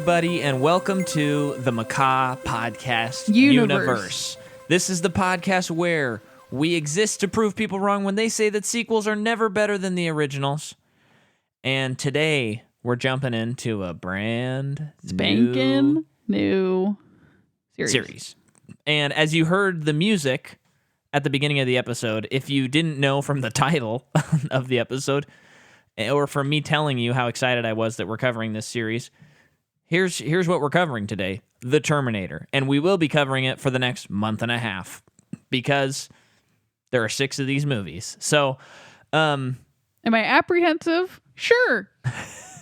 everybody, and welcome to the Macaw Podcast Universe. This is the podcast where we exist to prove people wrong when they say that sequels are never better than the originals. And today, we're jumping into a brand Spanking new series. And as you heard the music at the beginning of the episode, if you didn't know from the title of the episode, or from me telling you how excited I was that we're covering this series, here's what we're covering today: The Terminator. And we will be covering it for the next month and a half because there are 6 of these movies. So, Am I apprehensive? Sure.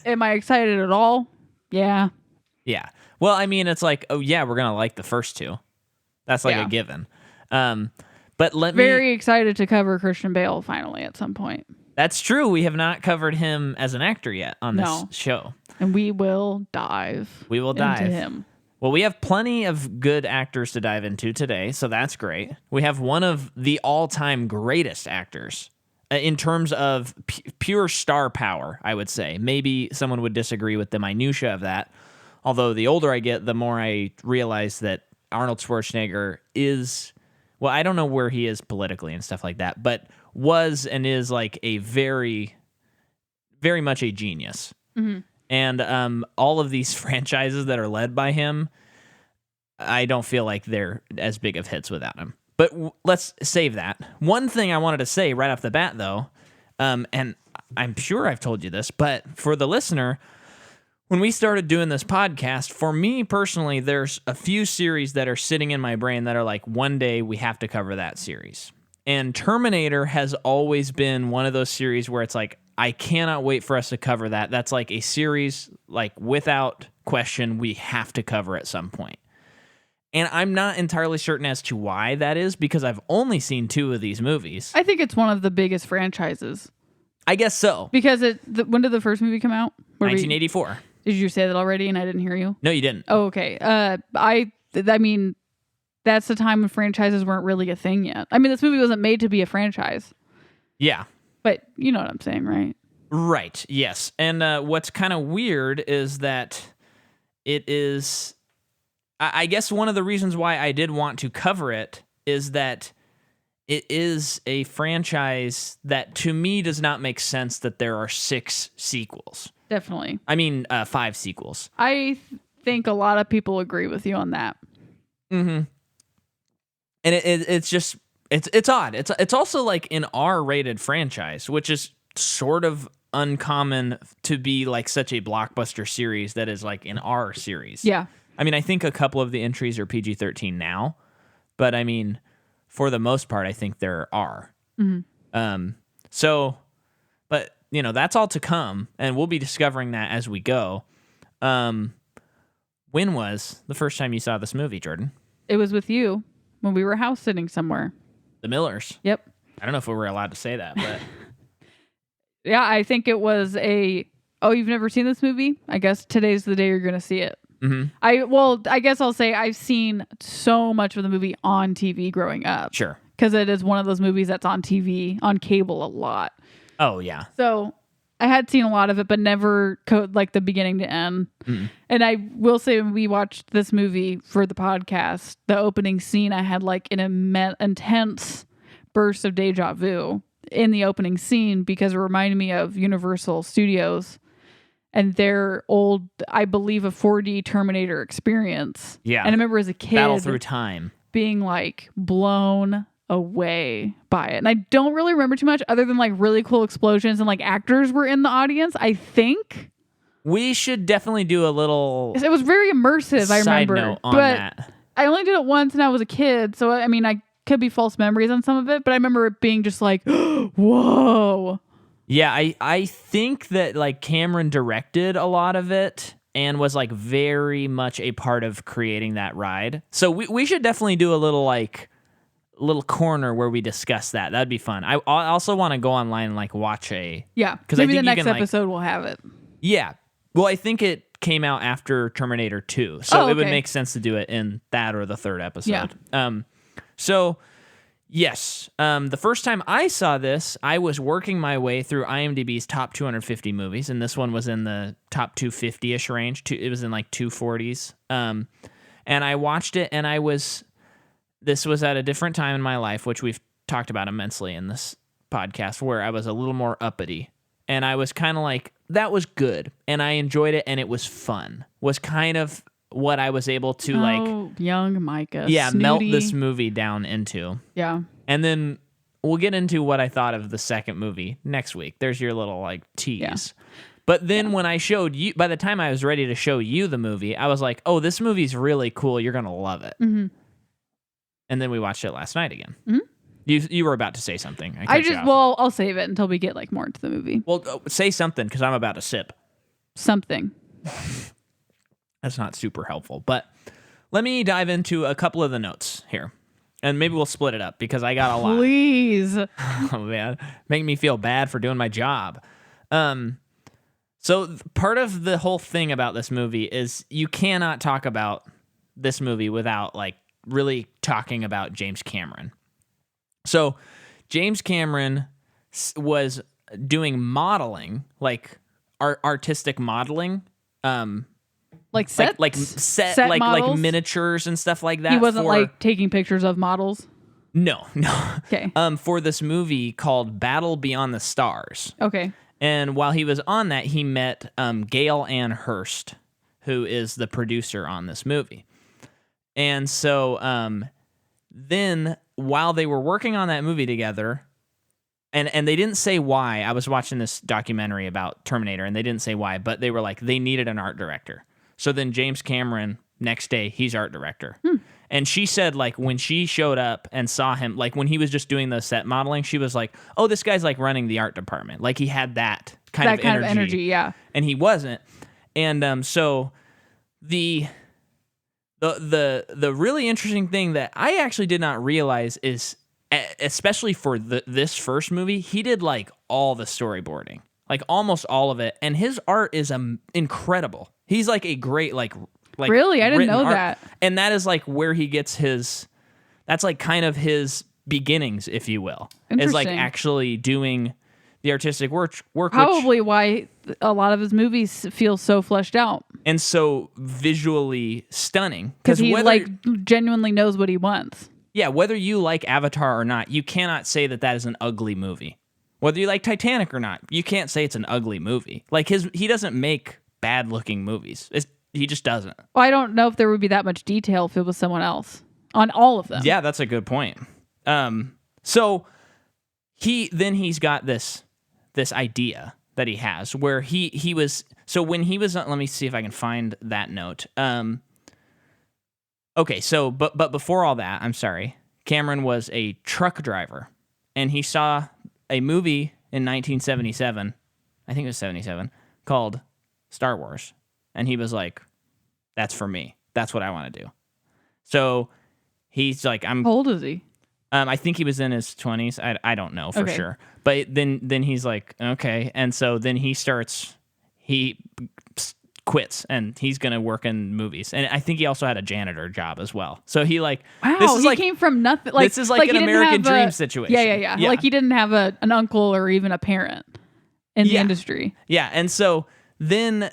Am I excited at all? Yeah. Yeah. Well, I mean, it's like, oh yeah, we're gonna like the first 2. That's like a given. But Very excited to cover Christian Bale finally at some point. That's true. We have not covered him as an actor yet on this show. And we will dive. into him. Well, we have plenty of good actors to dive into today, so that's great. We have one of the all-time greatest actors in terms of pure star power, I would say. Maybe someone would disagree with the minutia of that. Although the older I get, the more I realize that Arnold Schwarzenegger is, well, I don't know where he is politically and stuff like that, but was and is like a very, very much a genius. Mm-hmm. And all of these franchises that are led by him, I don't feel like they're as big of hits without him. But let's save that. One thing I wanted to say right off the bat, though, and I'm sure I've told you this, but for the listener, when we started doing this podcast, for me personally, there's a few series that are sitting in my brain that are like, one day we have to cover that series. And Terminator has always been one of those series where it's like, I cannot wait for us to cover that. That's like a series, like without question, we have to cover at some point. And I'm not entirely certain as to why that is, because I've only seen 2 of these movies. I think it's one of the biggest franchises. I guess so. Because when did the first movie come out? 1984. Did you say that already and I didn't hear you? No, you didn't. Oh, okay. I mean, that's the time when franchises weren't really a thing yet. I mean, this movie wasn't made to be a franchise. Yeah. But you know what I'm saying, right? Right, yes. And what's kind of weird is that it is, I guess one of the reasons why I did want to cover it is that it is a franchise that to me does not make sense that there are 6 sequels. Definitely. I mean, 5 sequels. I think a lot of people agree with you on that. Mm-hmm. And it's just, it's odd. It's also like an R-rated franchise, which is sort of uncommon to be like such a blockbuster series that is like an R series. Yeah. I mean, I think a couple of the entries are PG-13 now, but I mean, for the most part, I think there are. Mm-hmm. But you know, that's all to come, and we'll be discovering that as we go. When was the first time you saw this movie, Jordan? It was with you when we were house sitting somewhere. The Millers. Yep. I don't know if we were allowed to say that, but yeah, I think it was you've never seen this movie? I guess today's the day you're going to see it. Mm-hmm. I guess I'll say I've seen so much of the movie on TV growing up. Sure. Because it is one of those movies that's on TV, on cable a lot. Oh, yeah. So I had seen a lot of it, but never like the beginning to end. Mm. And I will say when we watched this movie for the podcast, the opening scene, I had like an intense burst of deja vu in the opening scene because it reminded me of Universal Studios and their old, I believe, a 4D Terminator experience. Yeah. And I remember as a kid Battle Through Time being like blown away by it. And I don't really remember too much other than like really cool explosions and like actors were in the audience, I think. We should definitely do a little It was very immersive, I remember. Side note on but that. I only did it once and I was a kid, so I mean I could be false memories on some of it, but I remember it being just like, whoa. Yeah, I think that like Cameron directed a lot of it and was like very much a part of creating that ride. So we should definitely do a little corner where we discuss that. That'd be fun. I also want to go online and like watch because I maybe think the next episode we'll have it. Yeah. Well, I think it came out after Terminator 2, so it would make sense to do it in that or the 3rd episode. Yeah. So Yes. The first time I saw this, I was working my way through IMDb's top 250 movies, and this one was in the top 250-ish range. It was in like 240s. And I watched it, and this was at a different time in my life, which we've talked about immensely in this podcast, where I was a little more uppity. And I was kind of like, that was good, and I enjoyed it, and it was fun. Was kind of what I was able to young Micah. Yeah, snooty. melt this movie down into. Yeah. And then we'll get into what I thought of the second movie next week. There's your little like tease. Yeah. But then when I showed you, by the time I was ready to show you the movie, I was like, oh, this movie's really cool. You're going to love it. Mm-hmm. And then we watched it last night again. Mm-hmm. You were about to say something. I'll save it until we get like more into the movie. Well, say something because I'm about to sip. Something. That's not super helpful. But let me dive into a couple of the notes here. And maybe we'll split it up because I got a lot. Please. Oh, man. Make me feel bad for doing my job. So part of the whole thing about this movie is you cannot talk about this movie without like really talking about James Cameron. So James Cameron was doing modeling, like artistic modeling, like sets? like miniatures and stuff like that. He wasn't like taking pictures of models. No. Okay. For this movie called Battle Beyond the Stars. Okay. And while he was on that, he met Gail Ann Hurst, who is the producer on this movie. And so then while they were working on that movie together, and they didn't say why. I was watching this documentary about Terminator, and they didn't say why, but they were like, they needed an art director. So then James Cameron, next day, he's art director. And she said, like, when she showed up and saw him, like, when he was just doing the set modeling, she was like, oh, this guy's, like, running the art department. Like, he had that kind of energy. Yeah. And he wasn't. And so the really interesting thing that I actually did not realize is, especially for this first movie, he did, like, all the storyboarding. Like, almost all of it. And his art is incredible. He's, like, a great, like really? I didn't know art. that. And that is like where he gets that's like kind of his beginnings, if you will. Is like actually doing the artistic work. Probably why a lot of his movies feel so fleshed out. And so visually stunning. Because he genuinely knows what he wants. Yeah, whether you like Avatar or not, you cannot say that is an ugly movie. Whether you like Titanic or not, you can't say it's an ugly movie. Like he doesn't make bad looking movies. He just doesn't. Well, I don't know if there would be that much detail if it was someone else on all of them. Yeah, that's a good point. So he's got this idea that he has where he was. So when he was, let me see if I can find that note. Okay, so but before all that, I'm sorry. Cameron was a truck driver, and he saw a movie in 1977. I think it was 77 called Star Wars. And he was like, that's for me. That's what I want to do. So he's like, How old is he? I think he was in his 20s. I don't know for sure. But then he's like, okay. And so then he quits and he's going to work in movies. And I think he also had a janitor job as well. So he wow, he came from nothing. Like, this is like an American Dream situation. Yeah. Like he didn't have an uncle or even a parent in the industry. Yeah. And so then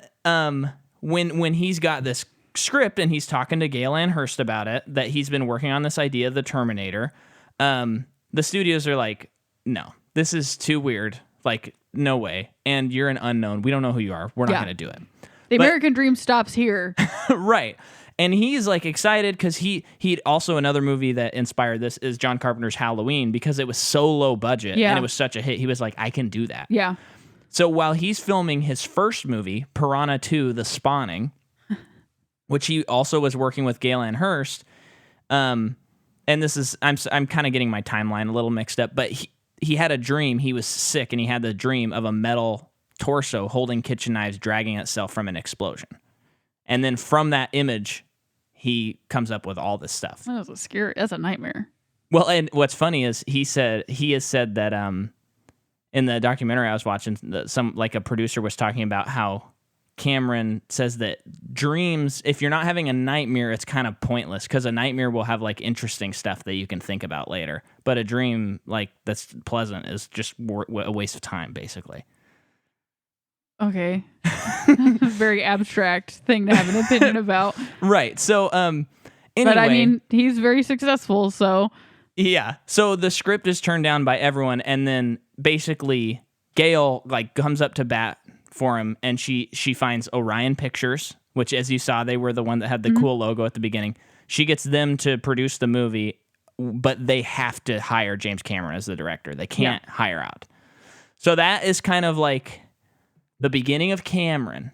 when he's got this script and he's talking to Gail Ann Hurst about it, that he's been working on this idea of the Terminator, the studios are like, no, this is too weird. Like, no way. And you're an unknown. We don't know who you are. We're not going to do it. The American dream stops here. Right. And he's like excited because he also, another movie that inspired this is John Carpenter's Halloween, because it was so low budget and it was such a hit. He was like, I can do that. Yeah. So while he's filming his first movie, Piranha 2: The Spawning, which he also was working with Gail Ann Hurst, and this is, I'm kind of getting my timeline a little mixed up, but he had a dream. He was sick, and he had the dream of a metal torso holding kitchen knives dragging itself from an explosion. And then from that image, he comes up with all this stuff. That was that's a nightmare. Well, and what's funny is he has said that in the documentary I was watching, a producer was talking about how Cameron says that dreams, if you're not having a nightmare, it's kind of pointless because a nightmare will have like interesting stuff that you can think about later. But a dream like that's pleasant is just a waste of time, basically. Okay. Very abstract thing to have an opinion about. Right. So, anyway. But I mean, he's very successful, so. Yeah. So the script is turned down by everyone, and then basically Gail like comes up to bat for him, and she finds Orion Pictures, which, as you saw, they were the one that had the cool logo at the beginning. She gets them to produce the movie, but they have to hire James Cameron as the director. They can't hire out. So that is kind of like the beginning of Cameron.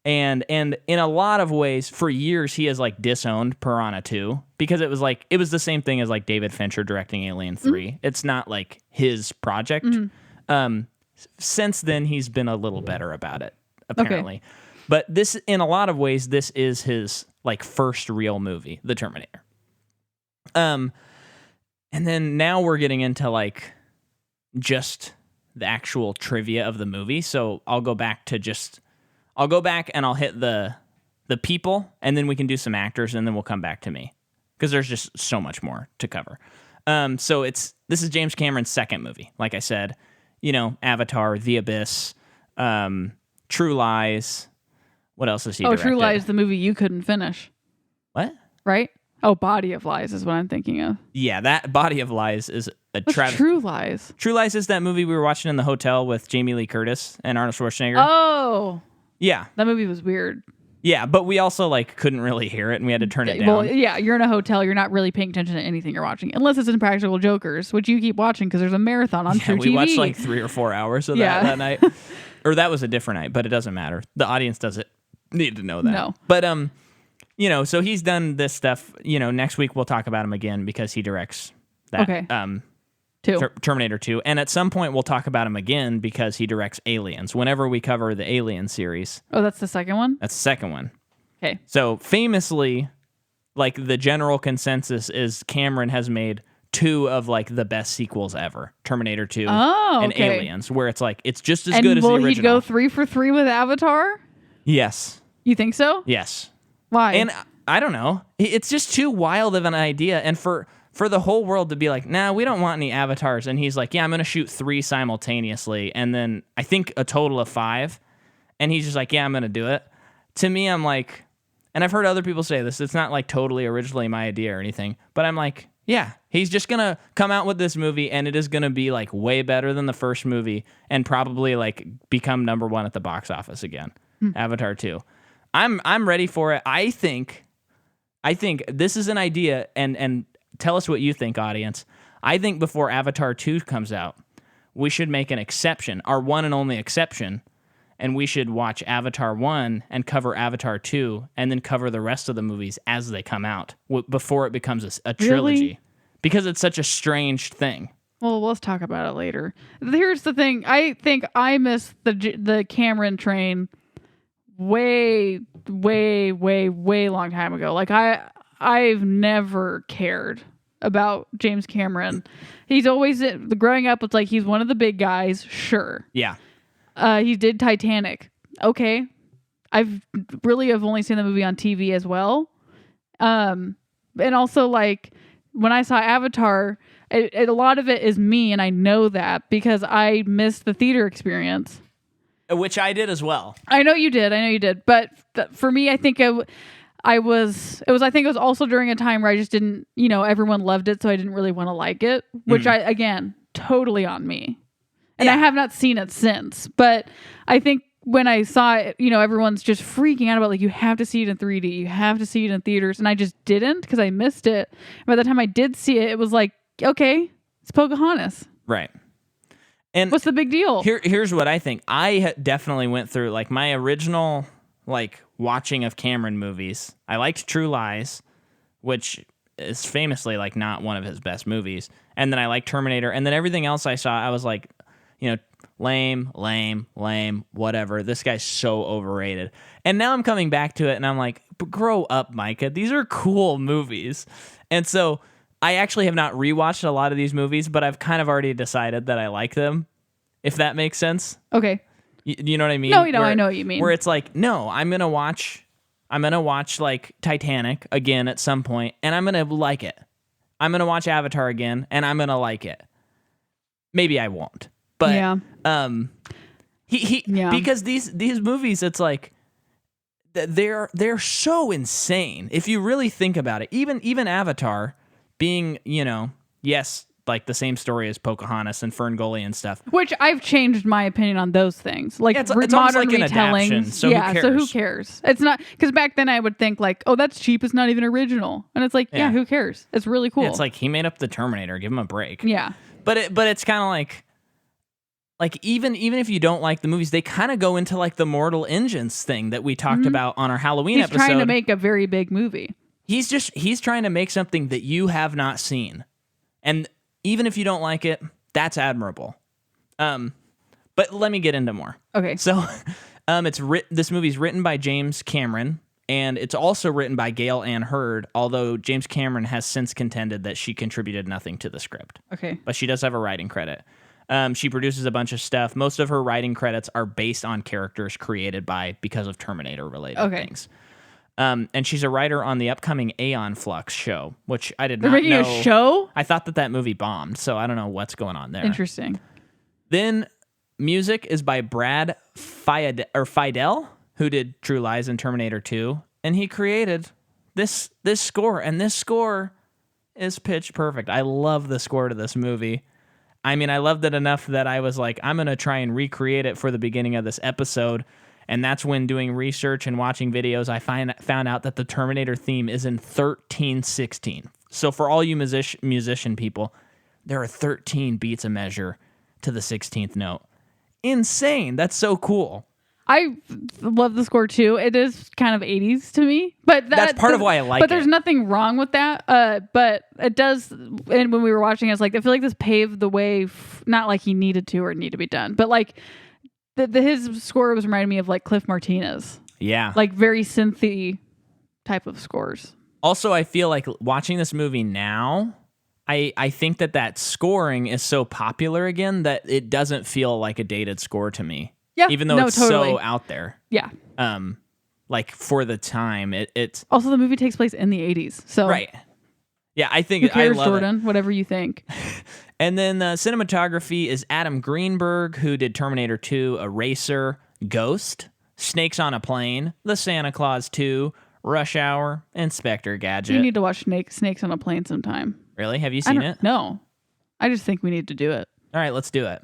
And in a lot of ways, for years, he has like disowned Piranha 2 because it was the same thing as like David Fincher directing Alien 3. It's not like his project. Since then, he's been a little better about it, apparently. Okay. But this, in a lot of ways, this is his like first real movie, The Terminator. And then now we're getting into like just the actual trivia of the movie. So I'll go back and I'll hit the people, and then we can do some actors, and then we'll come back to me because there's just so much more to cover. So this is James Cameron's second movie. Like I said, Avatar, The Abyss, True Lies. What else has he directed? True Lies, the movie you couldn't finish. What? Right? Oh, Body of Lies is what I'm thinking of. Yeah, that Body of Lies is a True Lies? True Lies is that movie we were watching in the hotel with Jamie Lee Curtis and Arnold Schwarzenegger. Oh. Yeah. That movie was weird. Yeah, but we also like couldn't really hear it, and we had to turn it down. Well, yeah, you're in a hotel. You're not really paying attention to anything you're watching, unless it's Impractical Jokers, which you keep watching because there's a marathon on True TV. We watched like 3 or 4 hours of that night. Or that was a different night, but it doesn't matter. The audience doesn't need to know that. No. But, so he's done this stuff. Next week we'll talk about him again because he directs that. Okay. Terminator 2. And at some point we'll talk about him again because he directs Aliens. Whenever we cover the Alien series. Oh, that's the second one? That's the second one. Okay. So famously, like the general consensus is Cameron has made 2 of like the best sequels ever. Terminator 2 and Aliens, where it's like it's just as good as the original. And will he go 3 for 3 with Avatar? Yes. You think so? Yes. Why? And I don't know. It's just too wild of an idea. And for the whole world to be like, nah, we don't want any avatars. And he's like, yeah, I'm going to shoot 3 simultaneously. And then I think a total of 5. And he's just like, yeah, I'm going to do it. To me, I'm like, and I've heard other people say this, it's not like totally originally my idea or anything, but I'm like, yeah, he's just going to come out with this movie and it is going to be like way better than the first movie and probably like become number 1 at the box office again. Avatar 2. I'm ready for it. I think this is an idea, and tell us what you think, audience. I think before Avatar 2 comes out, we should make an exception, our one and only exception, and we should watch Avatar 1 and cover Avatar 2 and then cover the rest of the movies as they come out before it becomes a trilogy. Really? Because it's such a strange thing. Well, let's talk about it later. Here's the thing. I think I missed the Cameron train way long time ago. Like I've never cared about James Cameron. He's always growing up. It's like he's one of the big guys. Sure. Yeah. He did Titanic. Okay. I've only seen the movie on TV as well. And also like when I saw Avatar, a lot of it is me, and I know that because I missed the theater experience. Which I did as well. I know you did. But for me, I think I think it was also during a time where I just didn't, everyone loved it, so I didn't really want to like it, which again, totally on me. And I have not seen it since. But I think when I saw it, everyone's just freaking out about like, you have to see it in 3D, you have to see it in theaters. And I just didn't because I missed it. And by the time I did see it, it was like, okay, it's Pocahontas. Right. And what's the big deal? Here's what I think. I definitely went through like my original like watching of Cameron movies. I liked True Lies, which is famously like not one of his best movies. And then I liked Terminator. And then everything else I saw, I was like, lame, whatever. This guy's so overrated. And now I'm coming back to it and I'm like, grow up, Micah. These are cool movies. And so I actually have not rewatched a lot of these movies, but I've kind of already decided that I like them, if that makes sense. Okay. You know what I mean? No, I know what you mean. Where it's like, no, I'm gonna watch like Titanic again at some point, and I'm gonna like it. I'm gonna watch Avatar again, and I'm gonna like it. Maybe I won't, but because these movies, it's like they're so insane if you really think about it. Even Avatar being, yes, like the same story as Pocahontas and Ferngully and stuff. Which I've changed my opinion on those things. Like it's modern almost like an retellings. adaptation, so who cares? It's not, because back then I would think like, oh, that's cheap. It's not even original. And it's like, yeah, who cares? It's really cool. It's like he made up the Terminator. Give him a break. Yeah. But it's kind of like even if you don't like the movies, they kind of go into like the Mortal Engines thing that we talked about on our Halloween episode. He's trying to make a very big movie. He's trying to make something that you have not seen. And even if you don't like it, that's admirable. But let me get into more. Okay. So, this movie's written by James Cameron, and it's also written by Gail Ann Hurd, although James Cameron has since contended that she contributed nothing to the script. Okay. But she does have a writing credit. She produces a bunch of stuff. Most of her writing credits are based on characters created because of Terminator-related things. And she's a writer on the upcoming Aeon Flux show, which I did not know. They're making a show? I thought that movie bombed, so I don't know what's going on there. Interesting. Then music is by Brad Fidel, who did True Lies and Terminator 2, and he created this score, and this score is pitch perfect. I love the score to this movie. I mean, I loved it enough that I was like, I'm going to try and recreate it for the beginning of this episode. And that's when doing research and watching videos, I found out that the Terminator theme is in 13/16. So for all you musician people, there are 13 beats a measure to the 16th note. Insane. That's so cool. I love the score too. It is kind of 80s to me, but that's part of why I like it. But there's nothing wrong with that. But it does. And when we were watching, it's like I feel like this paved the way. Not like he needed to or it needed to be done, but like his score was reminding me of like Cliff Martinez. Yeah, like very synthy type of scores. Also, I feel like watching this movie now, I think that scoring is so popular again that it doesn't feel like a dated score to me. Yeah, even though it's so out there. Yeah. Like for the time, it's also the movie takes place in the 80s. So right. Yeah, I think who cares, I love Jordan? it. Whatever you think. And then cinematography is Adam Greenberg, who did Terminator 2, Eraser, Ghost, Snakes on a Plane, The Santa Claus 2, Rush Hour, Inspector Gadget. You need to watch Snakes on a Plane sometime. Really? Have you seen it? No. I just think we need to do it. All right, let's do it.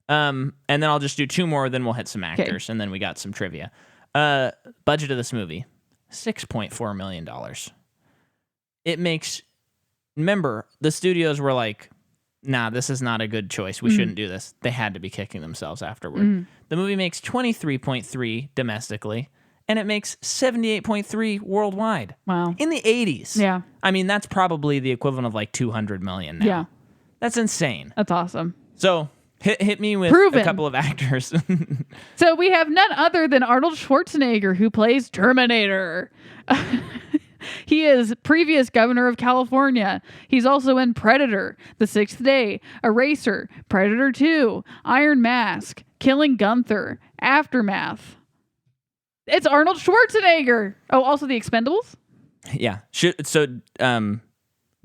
And then I'll just do two more, then we'll hit some actors, and then we got some trivia. Budget of this movie, $6.4 million. It makes... Remember, the studios were like, nah, this is not a good choice. We shouldn't do this. They had to be kicking themselves afterward. The movie makes 23.3 domestically, and it makes 78.3 worldwide. Wow. In the 80s. Yeah. I mean, that's probably the equivalent of like 200 million now. Yeah. That's insane. That's awesome. So hit me with a couple of actors. So we have none other than Arnold Schwarzenegger, who plays Terminator. He is previous governor of California. He's also in Predator, The Sixth Day, Eraser, Predator 2, Iron Mask, Killing Gunther, Aftermath. It's Arnold Schwarzenegger. Oh, also The Expendables? Yeah. So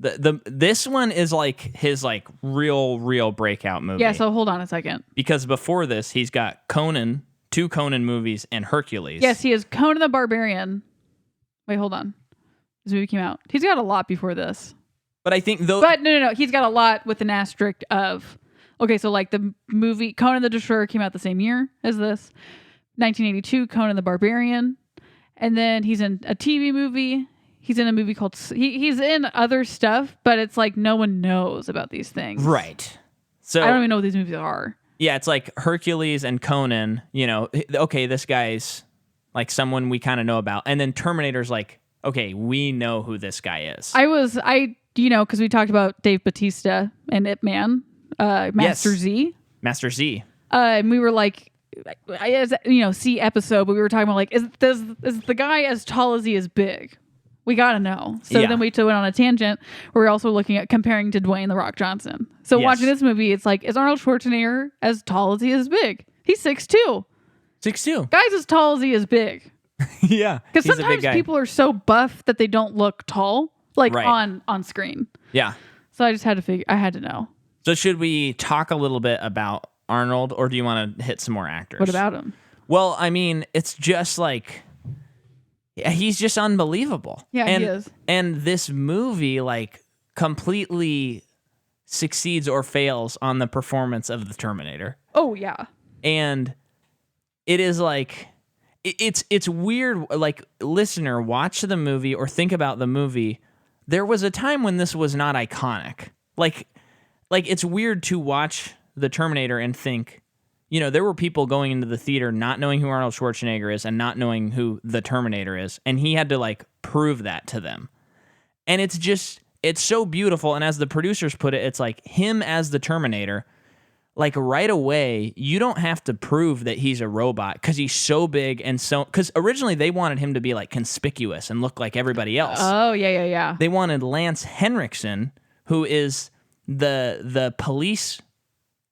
this one is like his like real breakout movie. Yeah, so hold on a second. Because before this, he's got Conan, 2 Conan movies, and Hercules. Yes, he is Conan the Barbarian. Wait, hold on. This movie came out. He's got a lot before this. But I think though... But no. He's got a lot with an asterisk of... Okay, so like the movie Conan the Destroyer came out the same year as this. 1982, Conan the Barbarian. And then he's in a TV movie. He's in a movie called... He's in other stuff, but it's like no one knows about these things. Right. So I don't even know what these movies are. Yeah, it's like Hercules and Conan, okay, this guy's like someone we kind of know about. And then Terminator's like, okay, we know who this guy is. Because we talked about Dave Bautista and Ip Man, Master Z. Master Z. And we were like, see episode, but we were talking about like, is the guy as tall as he is big? We got to know. So then we went on a tangent where we're also looking at comparing to Dwayne "The Rock" Johnson. So watching this movie, it's like, is Arnold Schwarzenegger as tall as he is big? He's 6'2". 6'2". Guy's as tall as he is big. Yeah. Because he's a big sometimes guy. people are so buff that they don't look tall, like Right. on screen. Yeah. So I just had to I had to know. So should we talk a little bit about Arnold, or do you want to hit some more actors? What about him? Well, I mean, it's just like, he's just unbelievable. Yeah, and, he is. And this movie, like, completely succeeds or fails on the performance of the Terminator. Oh, yeah. And it is like, it's weird. Like, listener, watch the movie or think about the movie. There was a time when this was not iconic. Like it's weird to watch the Terminator and think, you know, there were people going into the theater not knowing who Arnold Schwarzenegger is and not knowing who the Terminator is. And he had to, like, prove that to them. And it's so beautiful. And as the producers put it, it's like him as the Terminator, like, right away, you don't have to prove that he's a robot because he's so big and so, because originally they wanted him to be, like, conspicuous and look like everybody else. Oh, yeah. They wanted Lance Henriksen, who is the police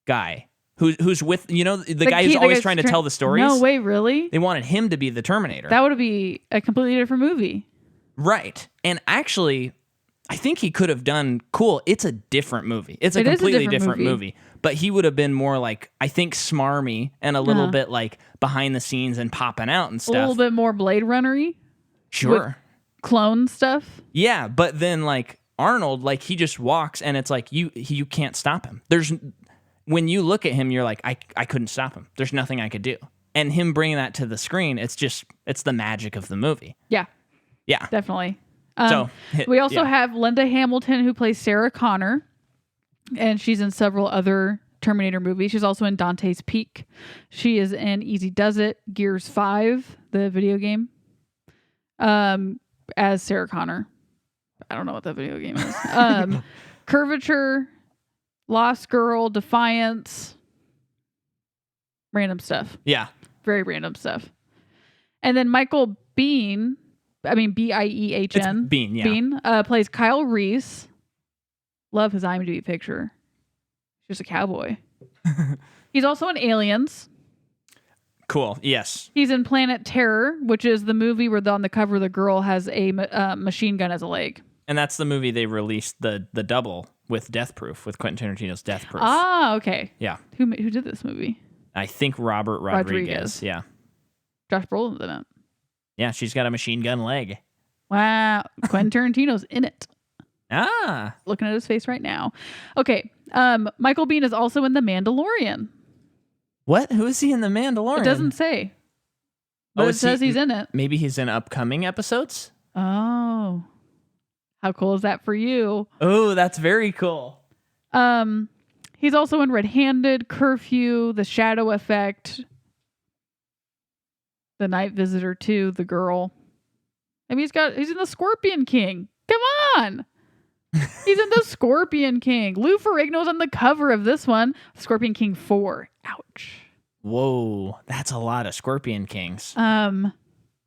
guy. Who's with, you know, the guy who's always trying to tell the stories? No way, really? They wanted him to be the Terminator. That would be a completely different movie. Right. And actually, I think he could have done cool. It's a different movie. It's a completely different movie. But he would have been more like, I think, smarmy and a little bit like behind the scenes and popping out and stuff. A little bit more Blade Runner-y. Sure. Clone stuff. Yeah, but then, like, Arnold, like, he just walks and it's like you can't stop him. When you look at him, you're like, I couldn't stop him. There's nothing I could do. And him bringing that to the screen, it's the magic of the movie. Yeah. Yeah. Definitely. We also have Linda Hamilton, who plays Sarah Connor, and she's in several other Terminator movies. She's also in Dante's Peak. She is in Easy Does It, Gears 5, the video game, as Sarah Connor. I don't know what that video game is. Curvature, Lost Girl, Defiance, random stuff. Yeah. Very random stuff. And then Michael Biehn, Biehn. It's Bean, yeah. Bean plays Kyle Reese. Love his IMDb picture. He's just a cowboy. He's also in Aliens. Cool. Yes. He's in Planet Terror, which is the movie where on the cover the girl has a machine gun as a leg. And that's the movie they released, the double with Death Proof, with Quentin Tarantino's Death Proof. Ah, okay. Yeah. Who did this movie? I think Robert Rodriguez. Yeah. Josh Brolin's in it. Yeah, she's got a machine gun leg. Wow. Quentin Tarantino's in it. Ah. Looking at his face right now. Okay. Michael Biehn is also in The Mandalorian. What? Who is he in The Mandalorian? It doesn't say. But it says he's in it. Maybe he's in upcoming episodes? Oh. How cool is that for you? Oh, that's very cool. He's also in Red-Handed, Curfew, The Shadow Effect, The Night Visitor 2, The Girl. I mean, he's in The Scorpion King. Come on. He's in The Scorpion King. Lou Ferrigno's on the cover of this one. Scorpion King 4. Ouch. Whoa, that's a lot of Scorpion Kings.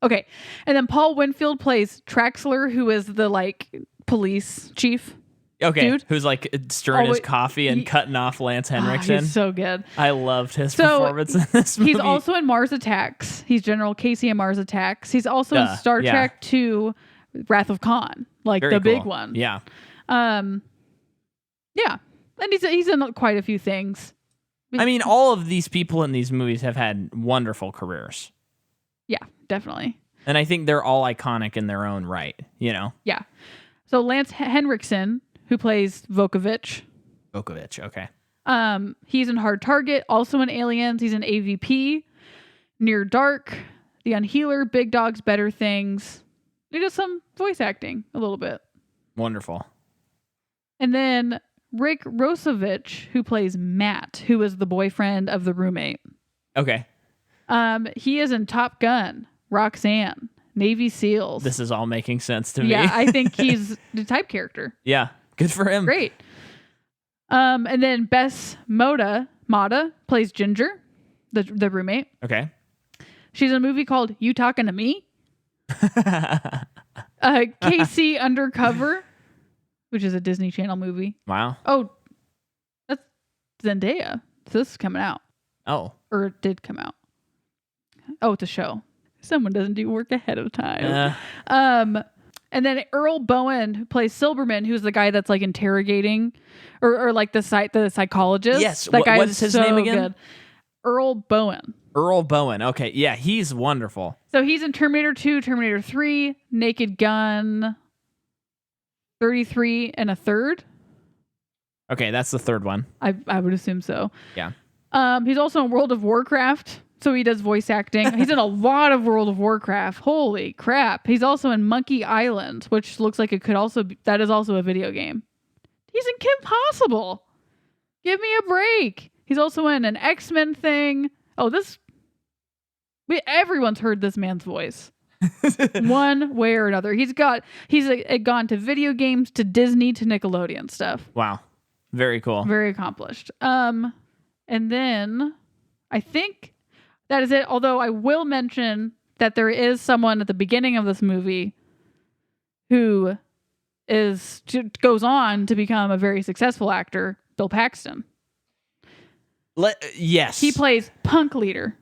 Okay. And then Paul Winfield plays Traxler, who is the, like, police chief. Okay, dude. Who's like stirring his coffee and cutting off Lance Henriksen. He's so good. I loved his performance in this movie. He's also in Mars Attacks. He's General Casey in Mars Attacks. He's also in Star Trek 2, Wrath of Khan, like Very the big cool. one. Yeah. Yeah. And he's in quite a few things. I mean, all of these people in these movies have had wonderful careers. Yeah, definitely. And I think they're all iconic in their own right, you know? Yeah. So Lance Henriksen, who plays Vukovich. Okay. He's in Hard Target, also in Aliens. He's in AVP, Near Dark, The Unhealer, Big Dogs, Better Things. He does some voice acting a little bit. Wonderful. And then Rick Rosovich, who plays Matt, who is the boyfriend of the roommate. Okay. He is in Top Gun, Roxanne, Navy SEALs. This is all making sense to me. Yeah, I think he's the type character. Yeah, good for him. Great. And then Bess Mota plays Ginger, the roommate. Okay. She's in a movie called You Talking to Me? Casey Undercover, which is a Disney Channel movie. Wow. Oh, that's Zendaya. So this is coming out. Oh. Or it did come out. Oh, it's a show. Someone doesn't do work ahead of time. And then Earl Bowen, who plays Silberman, who's the guy that's like interrogating, or like the psychologist. Yes. That guy What's is his so name again? good. Earl Bowen. Earl Bowen. Okay. Yeah, he's wonderful. So he's in Terminator 2, Terminator 3, Naked Gun, 33 and a third. Okay, that's the third one. I would assume so. Yeah. He's also in World of Warcraft, so he does voice acting. He's in a lot of World of Warcraft. Holy crap. He's also in Monkey Island, which looks like it could also be, that is also a video game. He's in Kim Possible. Give me a break. He's also in an X-Men thing. Oh, everyone's heard this man's voice. One way or another. He's gone to video games, to Disney, to Nickelodeon stuff. Wow. Very cool. Very accomplished. And then I think that is it. Although I will mention that there is someone at the beginning of this movie who goes on to become a very successful actor, Bill Paxton. Yes. He plays Punk Leader.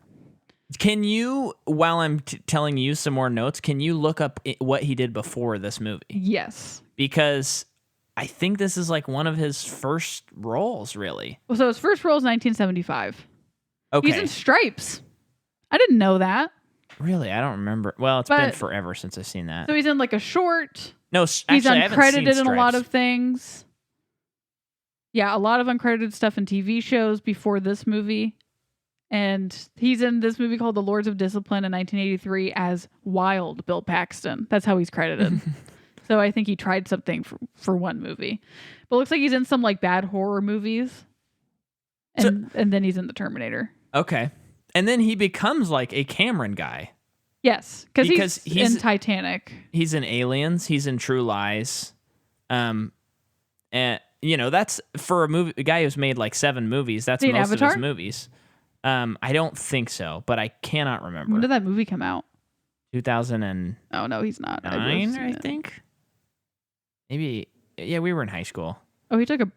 Can you, while I'm telling you some more notes, can you look up what he did before this movie? Yes. Because I think this is like one of his first roles, really. Well, so his first role is 1975. Okay. He's in Stripes. I didn't know that. Really? I don't remember. Well, it's been forever since I've seen that. So he's in like a short. No, actually, he's I haven't seen uncredited in a lot Stripes. of things. Yeah, a lot of uncredited stuff in TV shows before this movie. And he's in this movie called The Lords of Discipline in 1983 as Wild Bill Paxton. That's how he's credited. So I think he tried something for one movie. But it looks like he's in some like bad horror movies. And then he's in The Terminator. Okay. And then he becomes like a Cameron guy. Yes, because he's in Titanic. He's in Aliens. He's in True Lies. And that's for a guy who's made like 7 movies. That's most Avatar? of his movies. I don't think so, but I cannot remember. When did that movie come out? 2009, Oh no, he's not. I think. Maybe. Yeah, we were in high school. Oh, he took a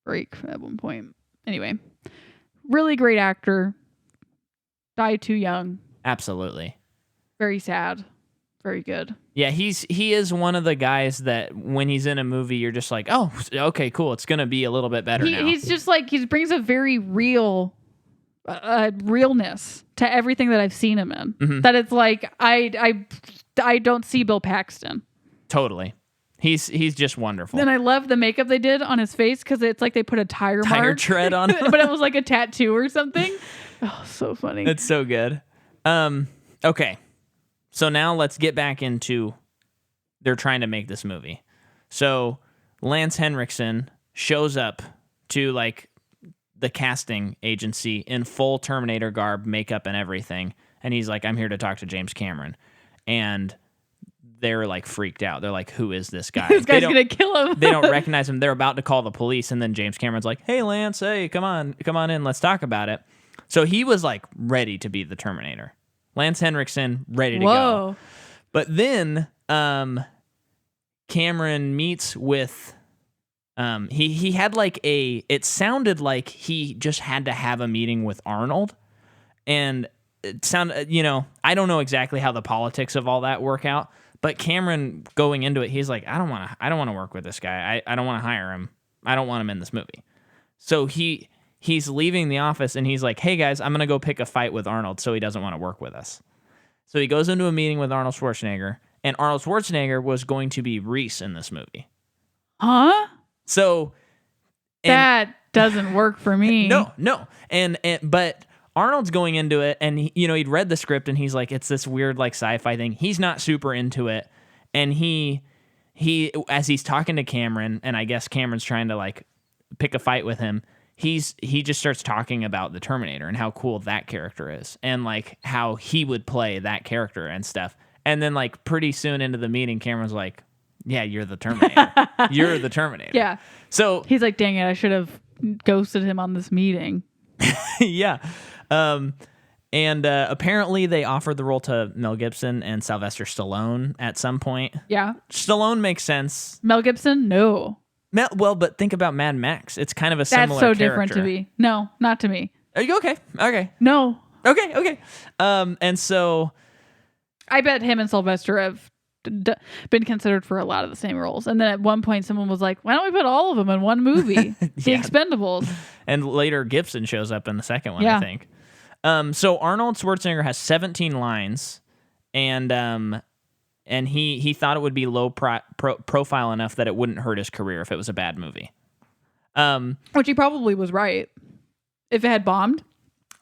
break at one point. Anyway, really great actor. Died too young. Absolutely. Very sad. Very good. Yeah, he is one of the guys that when he's in a movie, you're just like, oh, okay, cool. It's gonna be a little bit better now. He's just like he brings a very real realness to everything that I've seen him in. Mm-hmm. That it's like I don't see Bill Paxton. Totally. He's just wonderful. And I love the makeup they did on his face because it's like they put a tire tread on him. but it was like a tattoo or something. Oh, so funny. It's so good. Okay. So now let's get back into they're trying to make this movie. So Lance Henriksen shows up to like the casting agency in full Terminator garb, makeup and everything. And he's like, I'm here to talk to James Cameron. And they're like freaked out. They're like, who is this guy? This guy's going to kill him. They don't recognize him. They're about to call the police. And then James Cameron's like, hey, Lance, hey, come on in. Let's talk about it. So he was like ready to be the Terminator. Lance Henriksen, ready to go. But then Cameron meets with he had like it sounded like he just had to have a meeting with Arnold. And it sounded, I don't know exactly how the politics of all that work out, but Cameron going into it, he's like, I don't want to work with this guy. I don't want to hire him. I don't want him in this movie. So he's leaving the office and he's like, hey guys, I'm going to go pick a fight with Arnold so he doesn't want to work with us. So he goes into a meeting with Arnold Schwarzenegger, and Arnold Schwarzenegger was going to be Reese in this movie. Huh? So that doesn't work for me. No. But Arnold's going into it, and he'd read the script, and he's like, it's this weird like sci-fi thing. He's not super into it, and he as he's talking to Cameron, and I guess Cameron's trying to like pick a fight with him. He just starts talking about the Terminator and how cool that character is, and like how he would play that character and stuff. And then like pretty soon into the meeting, Cameron's like, yeah, you're the Terminator. You're the Terminator. Yeah. So he's like, dang it, I should have ghosted him on this meeting. Yeah. And apparently they offered the role to Mel Gibson and Sylvester Stallone at some point. Yeah. Stallone makes sense. Mel Gibson? No. Well, but think about Mad Max. It's kind of a similar That's so character. different to me. No, not to me. Are you okay? Okay. No. Okay. And so I bet him and Sylvester have been considered for a lot of the same roles. And then at one point, someone was like, why don't we put all of them in one movie? The Expendables. And later Gibson shows up in the second one, Yeah. I think. So Arnold Schwarzenegger has 17 lines, and he thought it would be low profile enough that it wouldn't hurt his career if it was a bad movie. Which he probably was right. If it had bombed.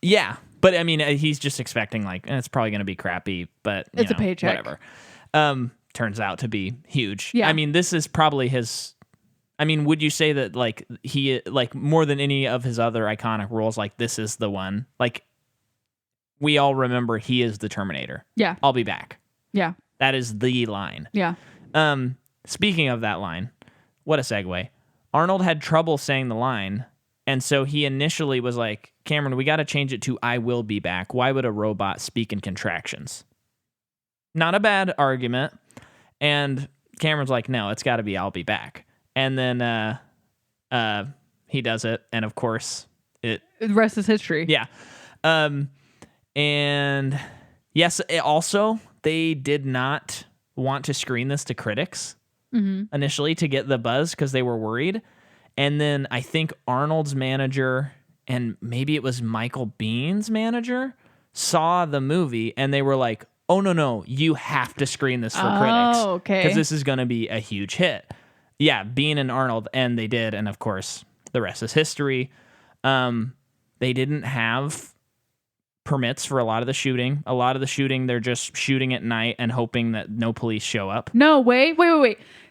Yeah. But I mean, he's just expecting like, it's probably going to be crappy, but it's a paycheck. Whatever. Turns out to be huge. Yeah. I mean, this is probably his. I mean, would you say that like he like more than any of his other iconic roles, like this is the one? Like we all remember he is the Terminator. Yeah. I'll be back. Yeah. That is the line. Yeah. Speaking of that line, what a segue. Arnold had trouble saying the line, and so he initially was like, Cameron, we got to change it to I will be back. Why would a robot speak in contractions? Not a bad argument. And Cameron's like, no, it's got to be I'll be back. And then he does it, and of course the rest is history. Yeah. And yes, also they did not want to screen this to critics initially to get the buzz because they were worried. And then I think Arnold's manager and maybe it was Michael Bihn's manager saw the movie and they were like, oh, no, you have to screen this for critics. Oh, okay. Because this is going to be a huge hit. Yeah, Biehn and Arnold, and they did. And of course, the rest is history. They didn't have permits for a lot of the shooting. A lot of the shooting, they're just shooting at night and hoping that no police show up. No, wait.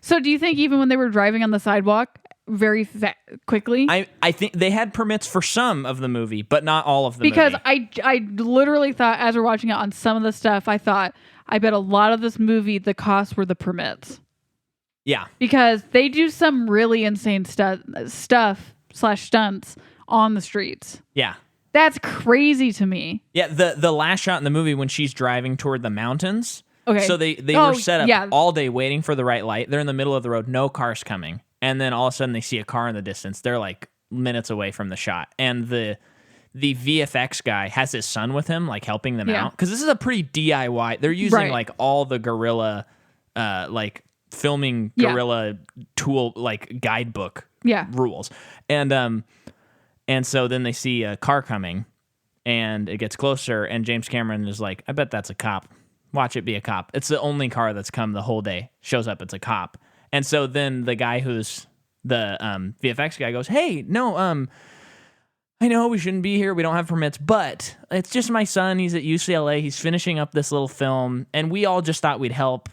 So do you think even when they were driving on the sidewalk very quickly? I think they had permits for some of the movie, but not all of the because movie. I literally thought as we're watching it on some of the stuff, I thought, I bet a lot of this movie, the costs were the permits. Yeah. Because they do some really insane stuff/stunts on the streets. Yeah. That's crazy to me. Yeah, the last shot in the movie when she's driving toward the mountains. Okay. So they were set up all day waiting for the right light. They're in the middle of the road, no cars coming. And then all of a sudden they see a car in the distance. They're like minutes away from the shot. And the VFX guy has his son with him, like helping them out. Because this is a pretty DIY. They're using like all the guerrilla, like filming guerrilla tool, like guidebook rules. And so then they see a car coming and it gets closer and James Cameron is like, I bet that's a cop. Watch it be a cop. It's the only car that's come the whole day. Shows up, it's a cop. And so then the guy who's the VFX guy goes, hey, no, I know we shouldn't be here. We don't have permits, but it's just my son. He's at UCLA. He's finishing up this little film and we all just thought we'd help.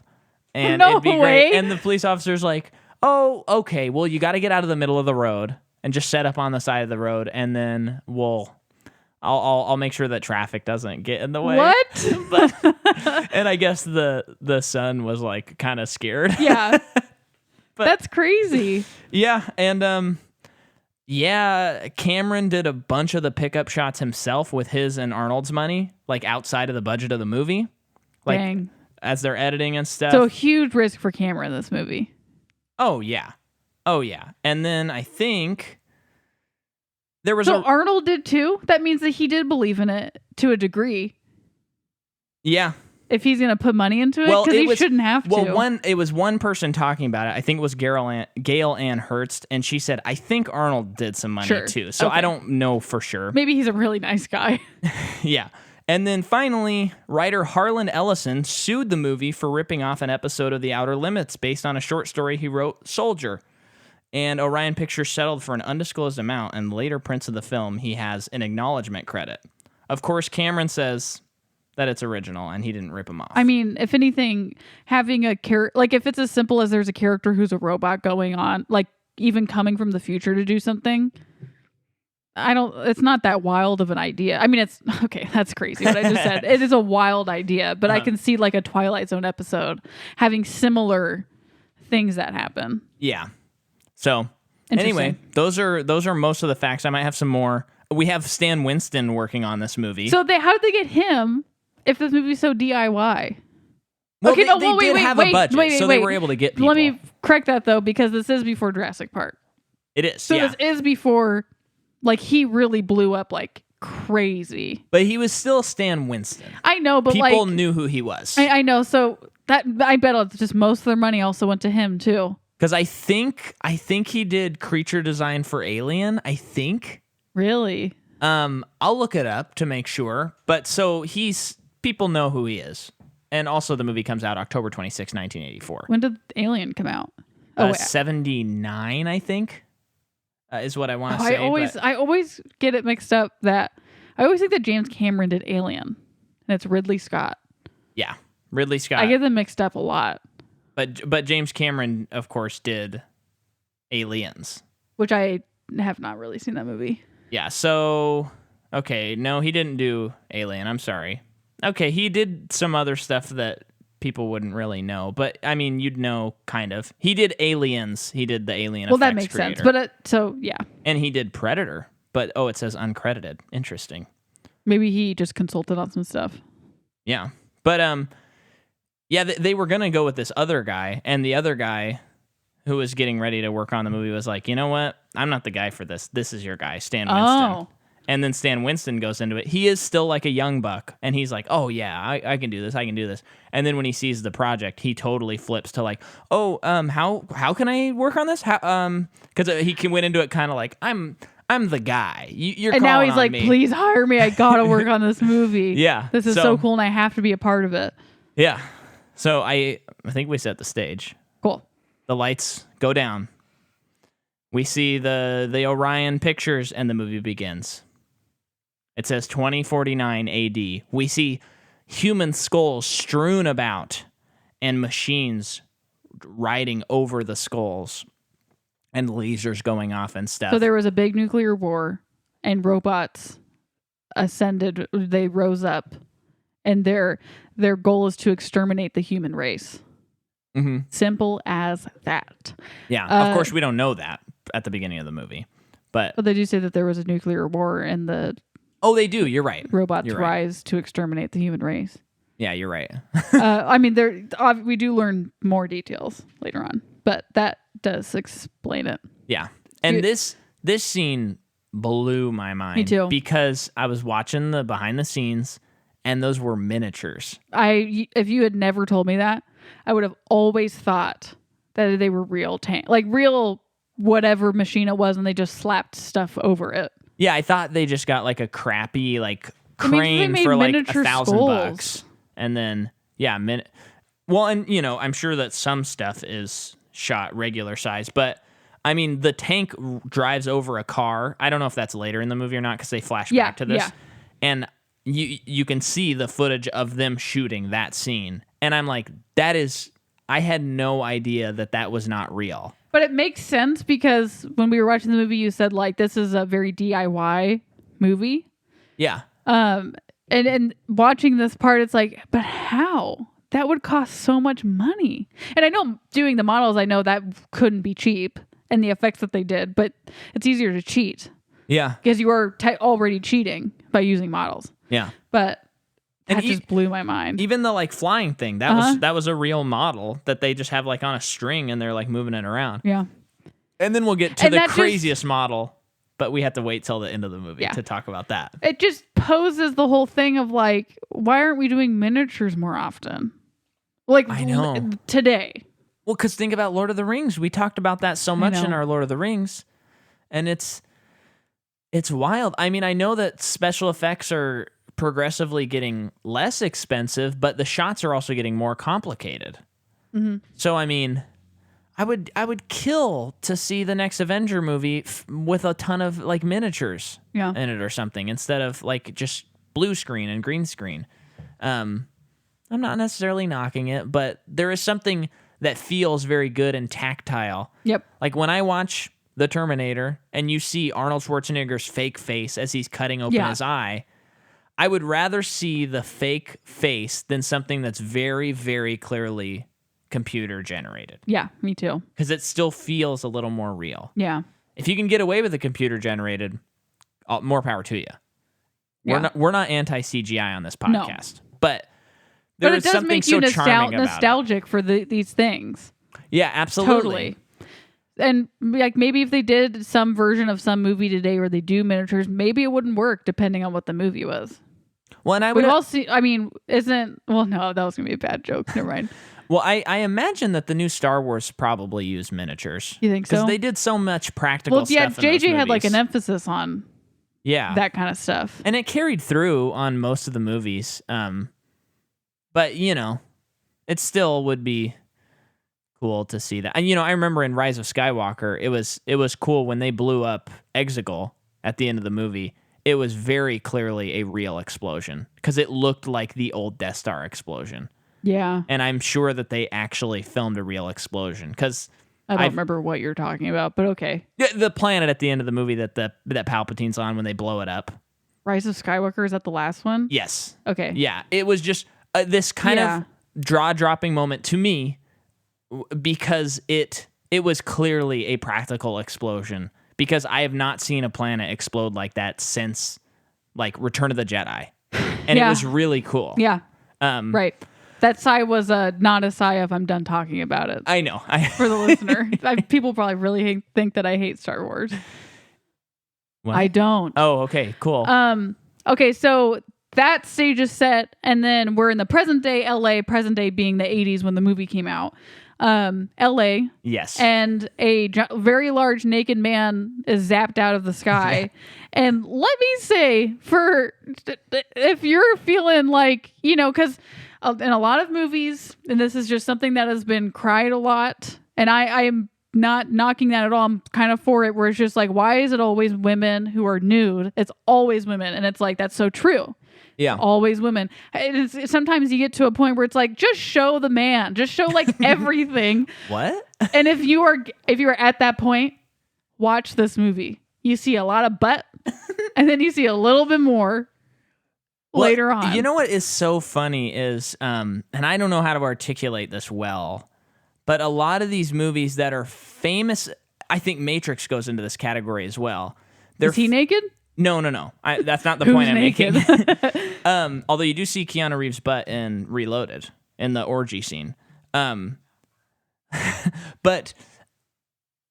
And it'd be great. And the police officer's like, oh, okay, well, you got to get out of the middle of the road and just set up on the side of the road, and then I'll make sure that traffic doesn't get in the way. What? And I guess the son was like kind of scared. Yeah, but that's crazy. Yeah, and Cameron did a bunch of the pickup shots himself with his and Arnold's money, like outside of the budget of the movie, like Dang. As they're editing and stuff. So huge risk for Cameron in this movie. Oh yeah. And then I think there was Arnold did too? That means that he did believe in it to a degree. Yeah. If he's going to put money into it, because he shouldn't have to. Well, it was one person talking about it. I think it was Gail Ann Hurst, and she said, I think Arnold did some money too. So I don't know for sure. Maybe he's a really nice guy. Yeah. And then finally, writer Harlan Ellison sued the movie for ripping off an episode of The Outer Limits based on a short story he wrote, Soldier. And Orion Pictures settled for an undisclosed amount, and later prints of the film, he has an acknowledgement credit. Of course, Cameron says that it's original, and he didn't rip him off. I mean, if anything, having a character, like if it's as simple as there's a character who's a robot going on, like even coming from the future to do something, it's not that wild of an idea. I mean, that's crazy what I just said. It is a wild idea, but I can see like a Twilight Zone episode having similar things that happen. Yeah. So anyway, those are most of the facts. I might have some more. We have Stan Winston working on this movie. So how did they get him if this movie's so DIY? Well, they did have a budget, so they were able to get people. Let me correct that though, because this is before Jurassic Park. It is. So this is before, like, he really blew up like crazy. But he was still Stan Winston. I know, but people like, knew who he was. I know. So that I bet it's just most of their money also went to him too. Because I think he did creature design for Alien. I think. Really? I'll look it up to make sure. But so people know who he is. And also the movie comes out October 26, 1984. When did Alien come out? 79, I think, is what I want to say. I always get it mixed up that I always think that James Cameron did Alien, and it's Ridley Scott. Yeah, Ridley Scott. I get them mixed up a lot. But James Cameron, of course, did Aliens, which I have not really seen that movie. Yeah. So okay, no, he didn't do Alien. I'm sorry. Okay, he did some other stuff that people wouldn't really know, but I mean, you'd know kind of. He did Aliens. He did the Alien. Well, that makes sense. But so yeah. And he did Predator, but it says uncredited. Interesting. Maybe he just consulted on some stuff. Yeah, but yeah, they were gonna go with this other guy, and the other guy who was getting ready to work on the movie was like, you know what? I'm not the guy for this. This is your guy, Stan Winston. Oh. And then Stan Winston goes into it. He is still like a young buck. And he's like, oh, yeah, I can do this. I can do this. And then when he sees the project, he totally flips to like, oh, how can I work on this? Because he went into it kind of like, I'm the guy. You're and now he's like, me. Please hire me. I got to work on this movie. Yeah. This is so cool and I have to be a part of it. Yeah. So I think we set the stage. Cool. The lights go down. We see the Orion pictures and the movie begins. It says 2049 AD. We see human skulls strewn about and machines riding over the skulls and lasers going off and stuff. So there was a big nuclear war and robots ascended. They rose up and their goal is to exterminate the human race. Mm-hmm. Simple as that. Yeah. Of course, we don't know that at the beginning of the movie. But they do say that there was a nuclear war and the... Oh, they do. You're right. Robots rise to exterminate the human race. Yeah, you're right. I mean, we do learn more details later on, but that does explain it. Yeah, and this scene blew my mind. Me too. Because I was watching the behind the scenes, and those were miniatures. If you had never told me that, I would have always thought that they were real real whatever machine it was, and they just slapped stuff over it. Yeah, I thought they just got like a crappy crane for like $1,000, and then well, and I'm sure that some stuff is shot regular size, but I mean the tank drives over a car. I don't know if that's later in the movie or not because they flash back to this, and you can see the footage of them shooting that scene, and I'm like, I had no idea that was not real. But it makes sense because when we were watching the movie, you said this is a very DIY movie. Yeah. And watching this part, it's like, but how? That would cost so much money. And I know doing the models, I know that couldn't be cheap and the effects that they did, but it's easier to cheat. Yeah. Because you are already cheating by using models. Yeah. But that just blew my mind. Even the flying thing, that was a real model that they just have on a string and they're moving it around. Yeah. And then we'll get to the craziest model, but we have to wait till the end of the movie to talk about that. It just poses the whole thing of why aren't we doing miniatures more often? I know. Today. Well, because think about Lord of the Rings. We talked about that so much in our Lord of the Rings, and it's wild. I mean, I know that special effects are progressively getting less expensive, but the shots are also getting more complicated. Mm-hmm. So I mean, I would kill to see the next Avenger movie with a ton of miniatures in it or something instead of just blue screen and green screen. I'm not necessarily knocking it, but there is something that feels very good and tactile. Yep. When I watch the Terminator and you see Arnold Schwarzenegger's fake face as he's cutting open his eye, I would rather see the fake face than something that's very, very clearly computer generated. Yeah, me too. Because it still feels a little more real. Yeah. If you can get away with the computer generated, more power to you. We're not anti CGI on this podcast, but there is something so charming about nostalgic for these things. Yeah, absolutely. Totally. and like maybe if they did some version of some movie today where they do miniatures, maybe it wouldn't work depending on what the movie was. Well, and I would We've all seen, I mean, no, that was gonna be a bad joke. Never mind. Well, I imagine that the new Star Wars probably used miniatures. You think so? Because they did so much practical stuff. Well, yeah, in those JJ had like movies. an emphasis on that kind of stuff. And it carried through on most of the movies. But, you know, it still would be cool to see that. And, you know, I remember in Rise of Skywalker, it was cool when they blew up Exegol at the end of the movie. It was very clearly a real explosion because it looked like the old Death Star explosion. Yeah. And I'm sure that they actually filmed a real explosion because I don't remember what you're talking about, but okay. the planet at the end of the movie that Palpatine's on when they blow it up. Rise of Skywalker, is that the last one? Yes. Okay. Yeah. It was just this kind of jaw-dropping moment to me because it was clearly a practical explosion because I have not seen a planet explode like that since like Return of the Jedi. And it was really cool. Yeah. Right. That sigh was not a sigh of I'm done talking about it. I know. For the listener. People probably really think that I hate Star Wars. What? I don't. Oh, okay. Cool. Okay, so that stage is set, and then we're in the present day LA, present day being the 80s when the movie came out. LA. Yes. And a very large naked man is zapped out of the sky. And let me say, if you're feeling like, you know, because in a lot of movies, and this is just something that has been cried a lot, and I'm not knocking that at all. I'm kind of for it, where it's just like, why is it always women who are nude? It's always women. And it's like, that's so true. Yeah. Always women. Sometimes you get to a point where it's like, just show the man. Just show like everything. What? And if you are at that point, watch this movie. You see a lot of butt, and then you see a little bit more later on. You know what is so funny is, and I don't know how to articulate this well, but a lot of these movies that are famous, I think Matrix goes into this category as well. Is he naked? No. That's not the point I'm naked? making. Although you do see Keanu Reeves' butt in Reloaded in the orgy scene. But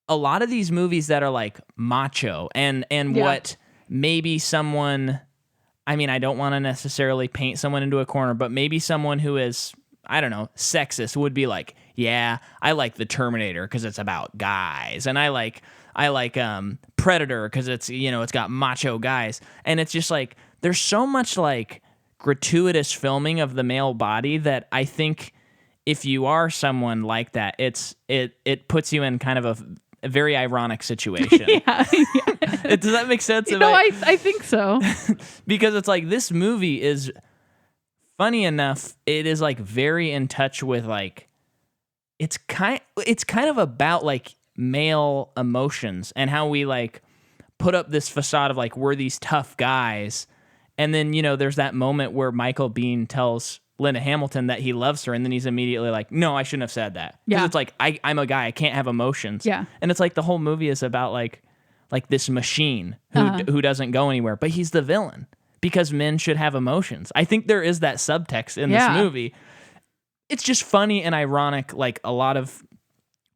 a lot of these movies that are like macho and what maybe someone, I mean, I don't want to necessarily paint someone into a corner, but maybe someone who is, I don't know, sexist would be like, yeah, I like the Terminator because it's about guys, and I like Predator because it's, you know, it's got macho guys, and it's just like there's so much like gratuitous filming of the male body that I think if you are someone like that, it puts you in kind of a very ironic situation. Does that make sense? No, I think so. Because it's like this movie is funny enough. It is like very in touch with like it's kind of about like male emotions and how we like put up this facade of like we're these tough guys, and then, you know, there's that moment where Michael Biehn tells Linda Hamilton that he loves her, and then he's immediately like, no, I shouldn't have said that. Because it's like I'm a guy, I can't have emotions. Yeah. And it's like the whole movie is about like this machine who doesn't go anywhere, but he's the villain because men should have emotions. I think there is that subtext in this movie. It's just funny and ironic, like a lot of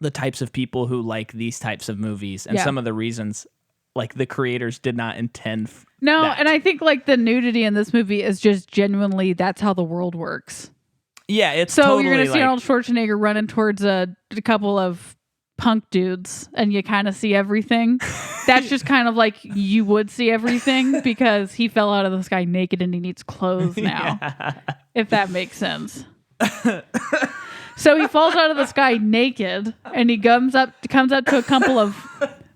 the types of people who like these types of movies and some of the reasons like the creators did not intend that. And I think like the nudity in this movie is just genuinely that's how the world works. Yeah, it's so totally you're gonna see like, Arnold Schwarzenegger running towards a couple of punk dudes, and you kind of see everything. That's just kind of like you would see everything because he fell out of the sky naked and he needs clothes now. If that makes sense. So he falls out of the sky naked, and he comes up to a couple of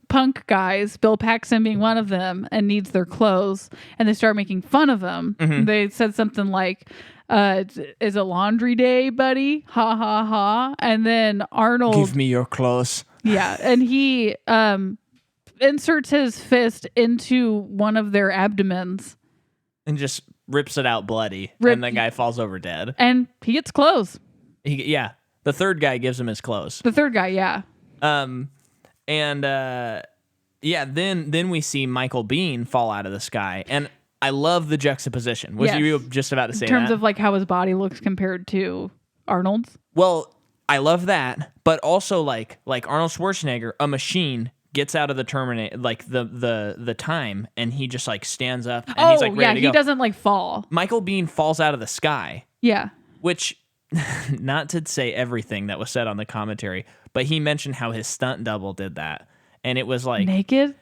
punk guys, Bill Paxton being one of them, and needs their clothes, and they start making fun of him. Mm-hmm. They said something like, is it laundry day, buddy? Ha ha ha. And then Arnold, give me your clothes. Yeah. And he inserts his fist into one of their abdomens and just rips it out bloody. And the guy falls over dead. And he gets clothes. The third guy gives him his clothes. The third guy, yeah. Then we see Michael Biehn fall out of the sky, and I love the juxtaposition. Was you just about to say that? In terms of like how his body looks compared to Arnold's? Well, I love that, but also like Arnold Schwarzenegger, a machine gets out of the Terminator, like the time, and he just like stands up and he's like ready to go. He doesn't like fall. Michael Biehn falls out of the sky. Yeah. Which, not to say everything that was said on the commentary, but he mentioned how his stunt double did that, and it was like naked.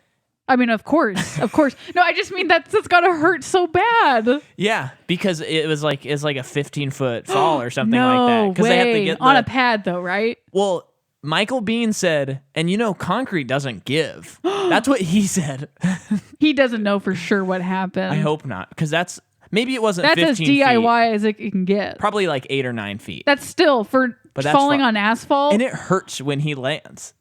I mean, of course. No, I just mean that's gotta hurt so bad. Yeah, because it's like a 15-foot fall or something no like that. Because they have to get on a pad though, right? Well, Michael Biehn said, and concrete doesn't give. That's what he said. He doesn't know for sure what happened. I hope not, because maybe it wasn't. That's 15 as DIY feet. as it can get. Probably like 8 or 9 feet. That's still for falling on asphalt, and it hurts when he lands.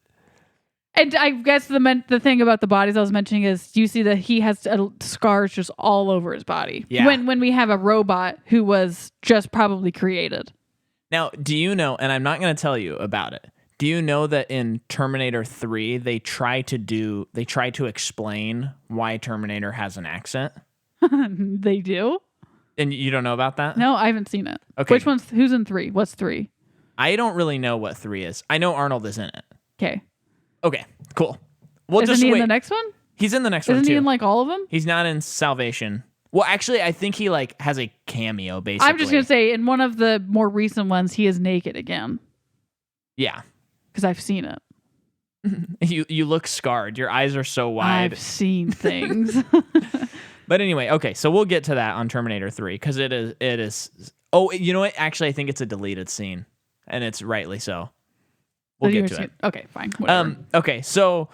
And I guess the thing about the bodies I was mentioning is you see that he has scars just all over his body. Yeah. When we have a robot who was just probably created. Now, do you know, and I'm not going to tell you about it, do you know that in Terminator 3, they try to explain why Terminator has an accent? They do? And you don't know about that? No, I haven't seen it. Okay. Who's in 3? What's 3? I don't really know what 3 is. I know Arnold is in it. Okay, cool. We'll Isn't just he wait. in the next one? He's in the next one Isn't too. he in like all of them? He's not in Salvation. Well, actually, I think he like has a cameo, basically. I'm just going to say, in one of the more recent ones, he is naked again. Yeah. Because I've seen it. You look scarred. Your eyes are so wide. I've seen things. But anyway, okay, so we'll get to that on Terminator 3, because it is. Oh, you know what? Actually, I think it's a deleted scene, and it's rightly so. We'll get to it. Okay, fine. Whatever. Okay, so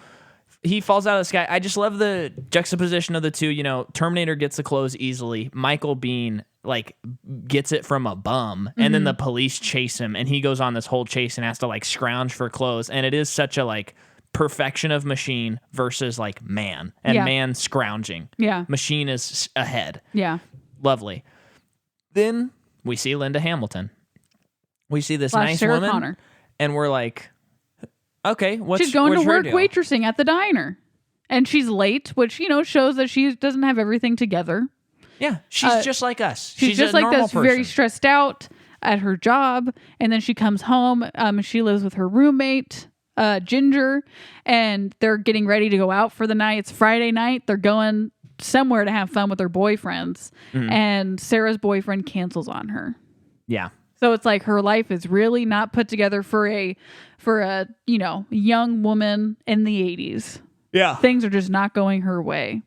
he falls out of the sky. I just love the juxtaposition of the two. Terminator gets the clothes easily. Michael Biehn like gets it from a bum, and then the police chase him, and he goes on this whole chase and has to like scrounge for clothes. And it is such a like perfection of machine versus like man, and man scrounging. Yeah. Machine is ahead. Yeah. Lovely. Then we see Linda Hamilton. We see this nice Sarah woman, Connor. And we're like, okay, she's going to work deal? waitressing at the diner, and she's late, which shows that she doesn't have everything together. Yeah, she's just like us. She's just like us, very stressed out at her job, and then she comes home. She lives with her roommate, Ginger, and they're getting ready to go out for the night. It's Friday night. They're going somewhere to have fun with their boyfriends, and Sarah's boyfriend cancels on her. Yeah. So it's like her life is really not put together for a young woman in the 80s. Yeah. Things are just not going her way.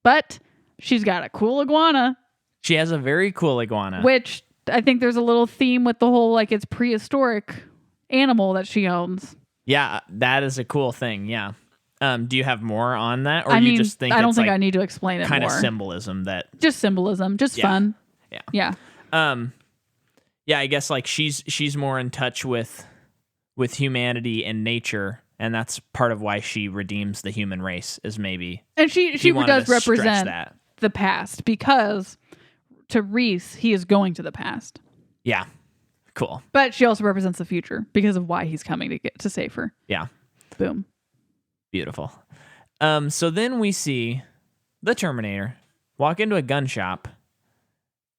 But she's got a cool iguana. She has a very cool iguana. Which I think there's a little theme with the whole like it's prehistoric animal that she owns. Yeah, that is a cool thing. Yeah. Do you have more on that, or you just think I don't it's think like I need to explain it kind more. of symbolism that just symbolism, just fun. Yeah. Yeah. Yeah, I guess like she's more in touch with humanity and nature, and that's part of why she redeems the human race. Is maybe and she does represent that. The past, because to Reese he is going to the past. Yeah, cool. But she also represents the future because of why he's coming to save her. Yeah, boom, beautiful. So then we see the Terminator walk into a gun shop,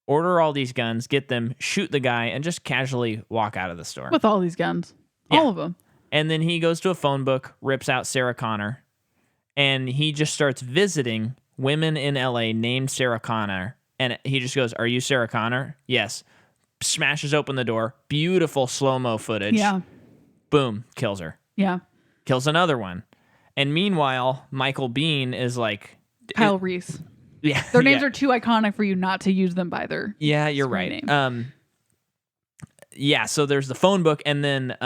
order all these guns, get them, shoot the guy, and just casually walk out of the store. With all these guns. Yeah. All of them. And then he goes to a phone book, rips out Sarah Connor, and he just starts visiting women in LA named Sarah Connor. And he just goes, "Are you Sarah Connor?" "Yes." Smashes open the door. Beautiful slow-mo footage. Yeah. Boom. Kills her. Yeah. Kills another one. And meanwhile, Michael Biehn is like... Kyle Reese. Yeah. Their names are too iconic for you not to use them by their Yeah, you're right. Name. Yeah, so there's the phone book, and then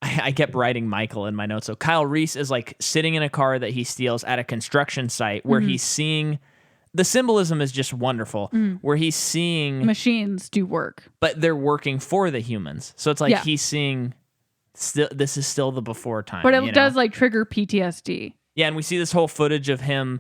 I kept writing Michael in my notes. So Kyle Reese is like sitting in a car that he steals at a construction site where he's seeing... The symbolism is just wonderful, where he's seeing... Machines do work. But they're working for the humans. So it's like he's seeing... This is still the before time. But it does like trigger PTSD. Yeah, and we see this whole footage of him,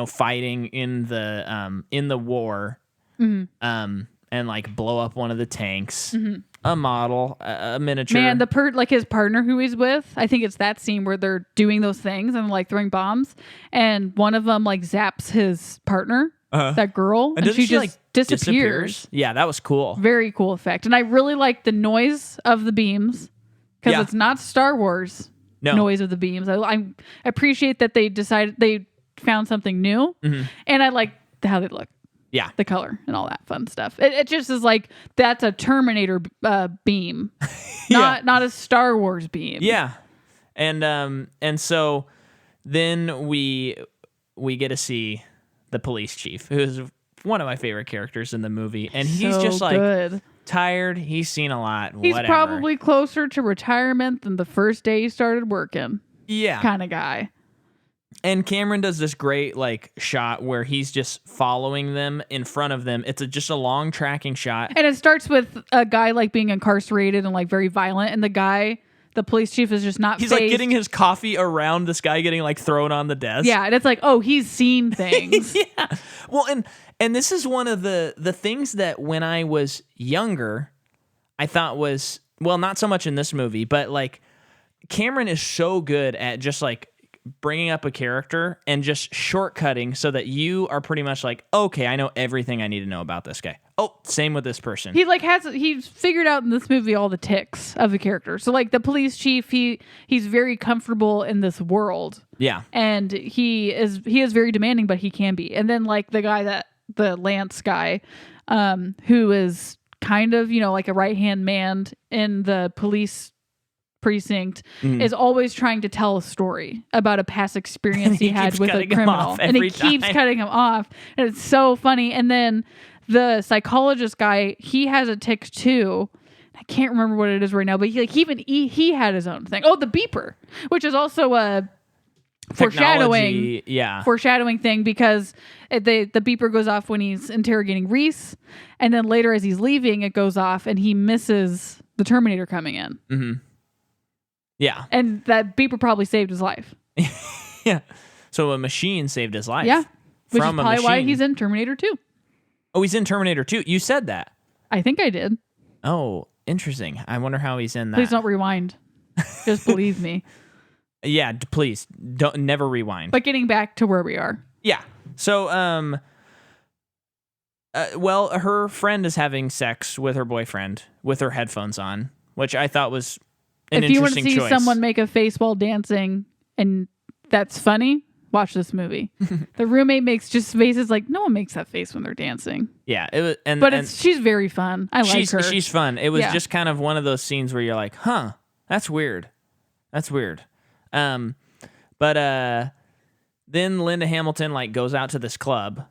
fighting in the war, and like blow up one of the tanks, a model, a miniature. Man, like his partner who he's with, I think it's that scene where they're doing those things and like throwing bombs, and one of them like zaps his partner, that girl, and doesn't she just like disappears. Yeah, that was cool. Very cool effect. And I really like the noise of the beams because Yeah. it's not Star Wars noise of the beams. I appreciate that they found something new, and I like how they look. Yeah. The color and all that fun stuff. It just is like, that's a Terminator beam, not a Star Wars beam. Yeah. And so then we get to see the police chief, who's one of my favorite characters in the movie, and he's So just like good. tired. He's seen a lot. He's whatever. probably closer to retirement than the first day he started working. Yeah. Kind of guy. And Cameron does this great like shot where he's just following them in front of them. It's just a long tracking shot. And it starts with a guy like being incarcerated and like very violent, and the police chief is just not He's fazed. like getting his coffee around this guy getting like thrown on the desk. Yeah, and it's like, oh, he's seen things. Yeah. Well, and this is one of the things that when I was younger, I thought was, well, not so much in this movie, but like Cameron is so good at just like bringing up a character and just shortcutting so that you are pretty much like, okay, I know everything I need to know about this guy. Oh, same with this person. He's figured out in this movie all the ticks of the character. So like the police chief, he's very comfortable in this world. Yeah. And he is very demanding, but he can be. And then like the Lance guy, who is kind of, like a right-hand man in the police precinct, is always trying to tell a story about a past experience he had with a criminal, and he keeps cutting him off, and it's so funny. And then the psychologist guy, he has a tick too. I can't remember what it is right now, but he had his own thing. Oh, the beeper, which is also a foreshadowing thing, because the beeper goes off when he's interrogating Reese, and then later as he's leaving, it goes off and he misses the Terminator coming in. Mm-hmm. Yeah. And that beeper probably saved his life. Yeah. So a machine saved his life. Yeah. Which from is probably why machine. he's in Terminator 2. Oh, he's in Terminator 2. You said that. I think I did. Oh, interesting. I wonder how he's in that. Please don't rewind. Just believe me. Yeah, please don't never rewind. But getting back to where we are. Yeah. So, well, her friend is having sex with her boyfriend with her headphones on, which I thought was an if you want to interesting see choice. someone make a face while dancing and that's funny, watch this movie. The roommate makes just faces like no one makes that face when they're dancing. Yeah, it was, she's very fun. I like her. She's fun. It was just kind of one of those scenes where you're like, huh, that's weird. That's weird. But then Linda Hamilton like goes out to this club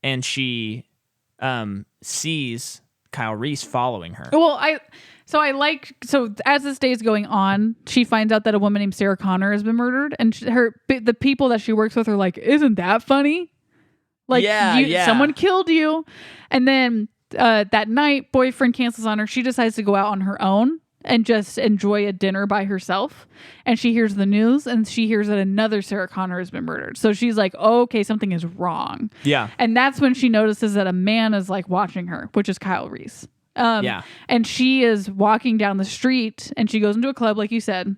and she sees Kyle Reese following her. Well, so as this day is going on, she finds out that a woman named Sarah Connor has been murdered, and the people that she works with are like, "Isn't that funny? Like, someone killed you." And then that night, boyfriend cancels on her. She decides to go out on her own and just enjoy a dinner by herself. And she hears the news, and she hears that another Sarah Connor has been murdered. So she's like, oh, okay, something is wrong. Yeah. And that's when she notices that a man is like watching her, which is Kyle Reese. And she is walking down the street, and she goes into a club, like you said.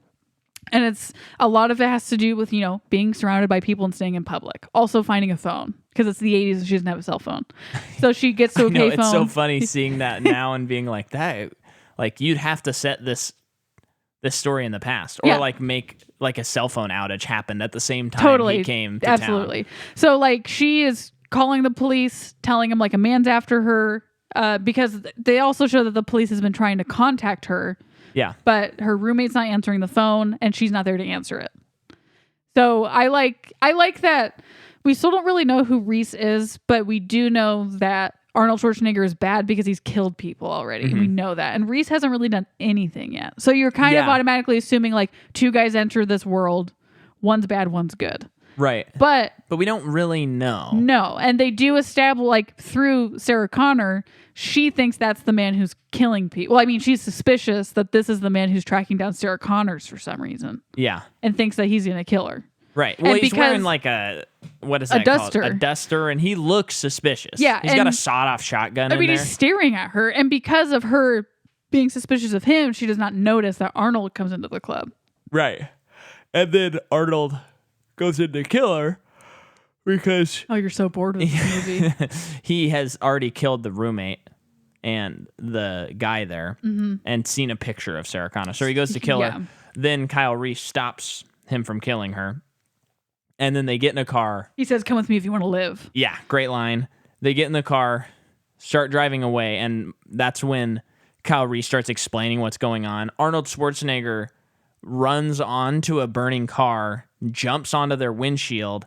And it's a lot of it has to do with, being surrounded by people and staying in public. Also finding a phone, because it's the 80s and she doesn't have a cell phone. So she gets to a payphone. It's so funny seeing that now and being like that. Like you'd have to set this story in the past, or like make like a cell phone outage happened at the same time he came to absolutely. town. So like she is calling the police, telling him like a man's after her, because they also show that the police has been trying to contact her. Yeah. But her roommate's not answering the phone, and she's not there to answer it. So I like that we still don't really know who Reese is, but we do know that Arnold Schwarzenegger is bad because he's killed people already. Mm-hmm. We know that. And Reese hasn't really done anything yet. So you're kind of automatically assuming like two guys enter this world. One's bad, one's good. Right. But we don't really know. No. And they do establish, like, through Sarah Connor, she thinks that's the man who's killing people. Well, I mean, she's suspicious that this is the man who's tracking down Sarah Connors for some reason. Yeah. And thinks that he's going to kill her. Right. Well, he's wearing like a duster. A duster, and he looks suspicious. Yeah. He's got a sawed-off shotgun in there. He's staring at her, and because of her being suspicious of him, she does not notice that Arnold comes into the club. Right. And then Arnold goes in to kill her, because Oh, you're so bored with this movie. he has already killed the roommate and the guy there and seen a picture of Sarah Connor. So he goes to kill her. Then Kyle Reese stops him from killing her. And then they get in a car. He says, come with me if you want to live. Yeah, great line. They get in the car, start driving away, and that's when Kyle Reese starts explaining what's going on. Arnold Schwarzenegger runs onto a burning car, jumps onto their windshield,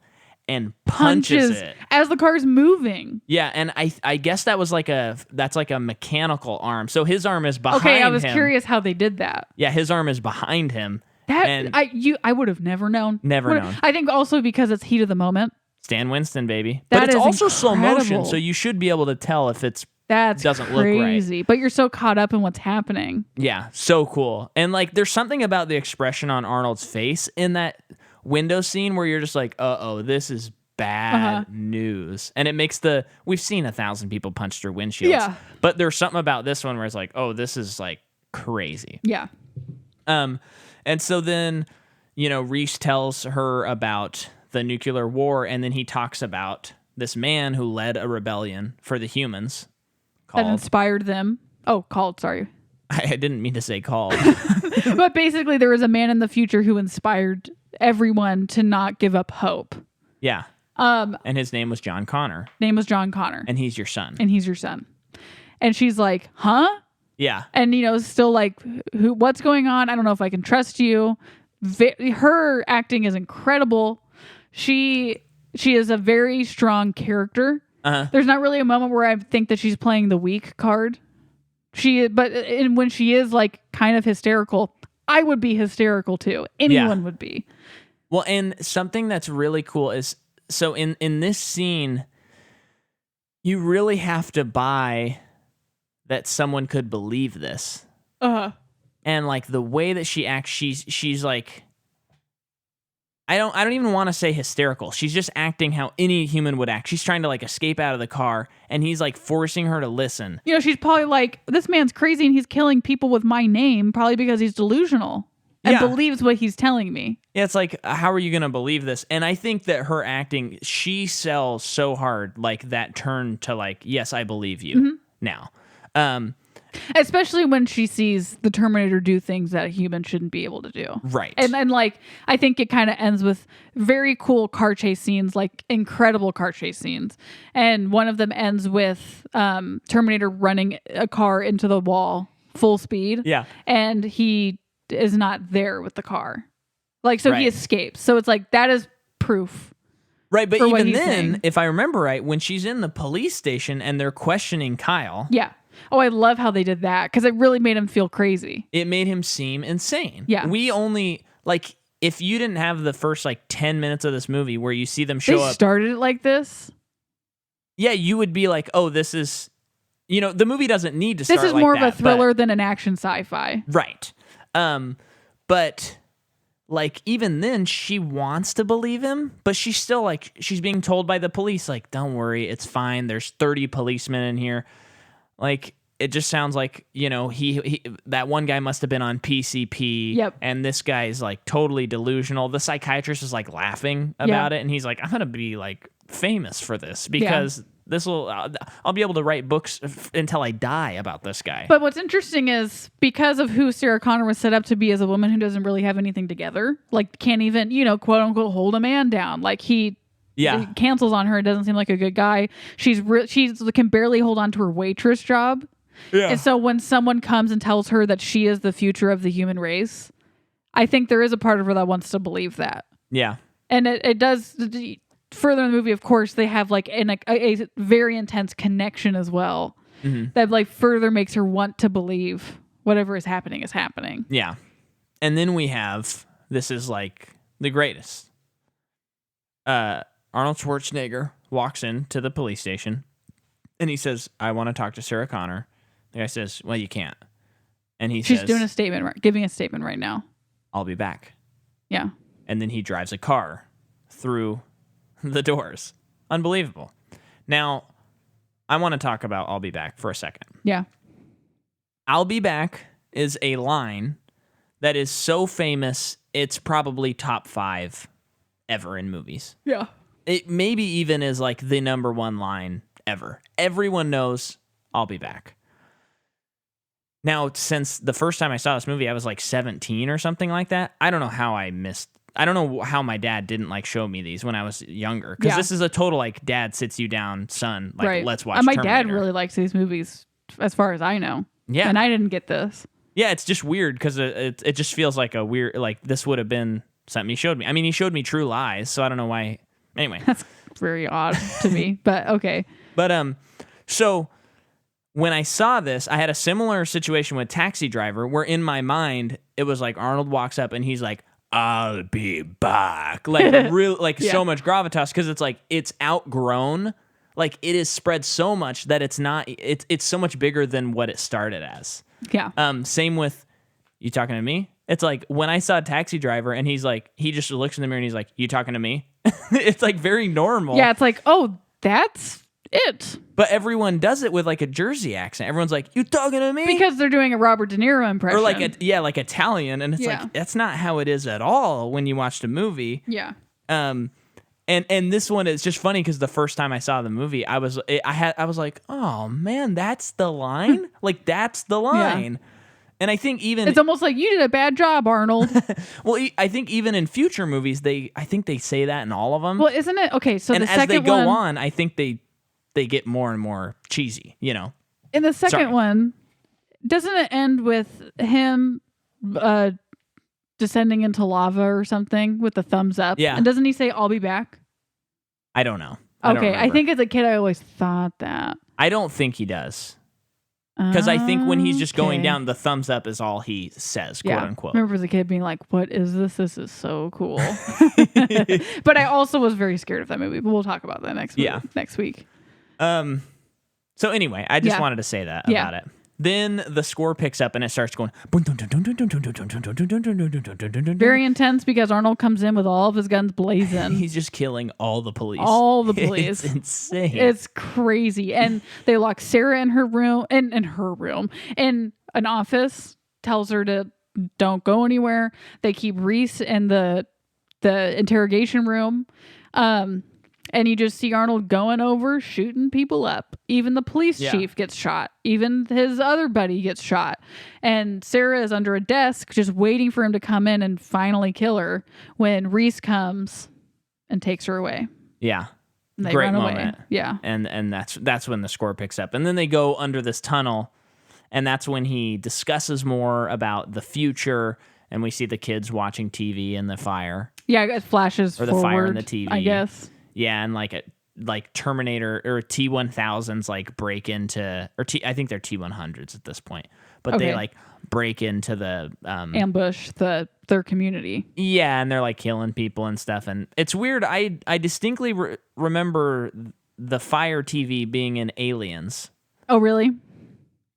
and punches it as the car's moving. Yeah, and I guess that's like a mechanical arm. So his arm is behind him. Okay, I was curious how they did that. Yeah, his arm is behind him. I would have never known. I think also because it's heat of the moment. Stan Winston, baby. But it's also slow motion, so you should be able to tell if it doesn't look right. But you're so caught up in what's happening. Yeah, so cool. And like there's something about the expression on Arnold's face in that window scene where you're just like, uh-oh, this is bad news. And it makes we've seen 1,000 people punch through windshields. Yeah. But there's something about this one where it's like, oh, this is like crazy. Yeah. And so then, Reese tells her about the nuclear war, and then he talks about this man who led a rebellion for the humans. That inspired them. Oh, called, sorry. I didn't mean to say called. But basically, there was a man in the future who inspired everyone to not give up hope. Yeah. And his name was John Connor. And he's your son. And she's like, huh? Yeah. And, still like, what's going on? I don't know if I can trust you. Her acting is incredible. She is a very strong character. There's not really a moment where I think that she's playing the weak card. When she is like kind of hysterical, I would be hysterical too. Anyone would be. Well, and something that's really cool is, so in this scene, you really have to buy that someone could believe this. And like the way that she acts, she's like, I don't even want to say hysterical. She's just acting how any human would act. She's trying to like escape out of the car, and he's like forcing her to listen. She's probably like, this man's crazy and he's killing people with my name, probably because he's delusional and believes what he's telling me. Yeah, it's like, how are you going to believe this? And I think that her acting, she sells so hard, like that turn to like, yes, I believe you now. Especially when she sees the Terminator do things that a human shouldn't be able to do. Right. And like, I think it kind of ends with very cool car chase scenes, like incredible car chase scenes. And one of them ends with Terminator running a car into the wall full speed. Yeah. And he is not there with the car. Like, so he escapes. So it's like, that is proof. Right. But even then, if I remember right, when she's in the police station and they're questioning Kyle. Yeah. Oh, I love how they did that because it really made him feel crazy. It made him seem insane. Yeah. We only, like, if you didn't have the first, like, 10 minutes of this movie where you see them show up. They started it like this? Yeah, you would be like, oh, this is, the movie doesn't need to start like that. This is more of a thriller than an action sci-fi. Right. But, like, even then, she wants to believe him, but she's still, like, she's being told by the police, like, don't worry, it's fine. There's 30 policemen in here. Like, it just sounds like, he that one guy must have been on PCP. Yep. And this guy is like totally delusional. The psychiatrist is like laughing about it. And he's like, I'm going to be like famous for this because I'll be able to write books until I die about this guy. But what's interesting is because of who Sarah Connor was set up to be as a woman who doesn't really have anything together, like can't even, quote unquote, hold a man down. Like he cancels on her. It doesn't seem like a good guy. She can barely hold on to her waitress job. Yeah. And so when someone comes and tells her that she is the future of the human race, I think there is a part of her that wants to believe that. Yeah. And it does further in the movie, of course, they have like a very intense connection as well that like further makes her want to believe whatever is happening is happening. Yeah. And then we have, this is like the greatest. Arnold Schwarzenegger walks into the police station and he says, I want to talk to Sarah Connor. The guy says, well, you can't. And She's doing a statement, giving a statement right now. I'll be back. Yeah. And then he drives a car through the doors. Unbelievable. Now, I want to talk about I'll be back for a second. Yeah. I'll be back is a line that is so famous, it's probably top 5 ever in movies. Yeah. it maybe even is like the number one line ever. Everyone knows I'll be back. Now, since the first time I saw this movie, I was like 17 or something like that. I don't know how I don't know how my dad didn't like show me these when I was younger. Because this is a total like dad sits you down, son. Like, right. Let's watch my Terminator. dad really likes these movies, as far as I know. Yeah. And I didn't get this. Yeah, it's just weird because it just feels like a weird, like this would have been something he showed me. I mean, he showed me True Lies, so I don't know why. Anyway. That's very odd to me, but okay. But so when I saw this, I had a similar situation with Taxi Driver where in my mind, it was like Arnold walks up and he's like, I'll be back. Like real, like so much gravitas because it's like it's outgrown. Like it is spread so much that it's not, it's so much bigger than what it started as. Yeah. Same with, you talking to me? It's like when I saw Taxi Driver and he's like, he just looks in the mirror and he's like, you talking to me? It's like very normal. Yeah, it's like, oh, that's it. But everyone does it with like a Jersey accent. Everyone's like, you talking to me? Because they're doing a Robert De Niro impression. Or like, like Italian. And it's like, that's not how it is at all when you watch the movie. Yeah. And this one is just funny because the first time I saw the movie, I was like, oh man, that's the line. Like that's the line. Yeah. And I think even it's almost like you did a bad job, Arnold. Well, I think even in future movies, I think they say that in all of them. Well, isn't it okay? So and the second as they go one, on, I think they get more and more cheesy. You know, in the second one, doesn't it end with him descending into lava or something with the thumbs up? Yeah. And doesn't he say, "I'll be back"? I don't know. Okay, I think as a kid, I always thought that. I don't think he does. Because I think when he's just going down, the thumbs up is all he says, quote unquote. I remember as a kid being like, what is this? This is so cool. But I also was very scared of that movie. But we'll talk about that next week. So anyway, I just wanted to say that about it. Then the score picks up and it starts going. Very intense because Arnold comes in with all of his guns blazing. He's just killing all the police. All the police. It's insane. It's crazy. And they lock Sarah in her room, in an office, tells her to don't go anywhere. They keep Reese in the interrogation room. And you just see Arnold going over, shooting people up. Even the police chief gets shot. Even his other buddy gets shot. And Sarah is under a desk just waiting for him to come in and finally kill her when Reese comes and takes her away. Yeah. And they Great run moment. away. Yeah. And that's when the score picks up. And then they go under this tunnel, and that's when he discusses more about the future, and we see the kids watching TV in the fire. Yeah, it flashes or the forward, fire in the TV, I guess. Yeah, and like Terminator or T-1000s like break into, or I think they're T-100s at this point, but they like break into the ambush their community. Yeah, and they're like killing people and stuff, and it's weird. I distinctly remember the fire TV being in Aliens. Oh, really?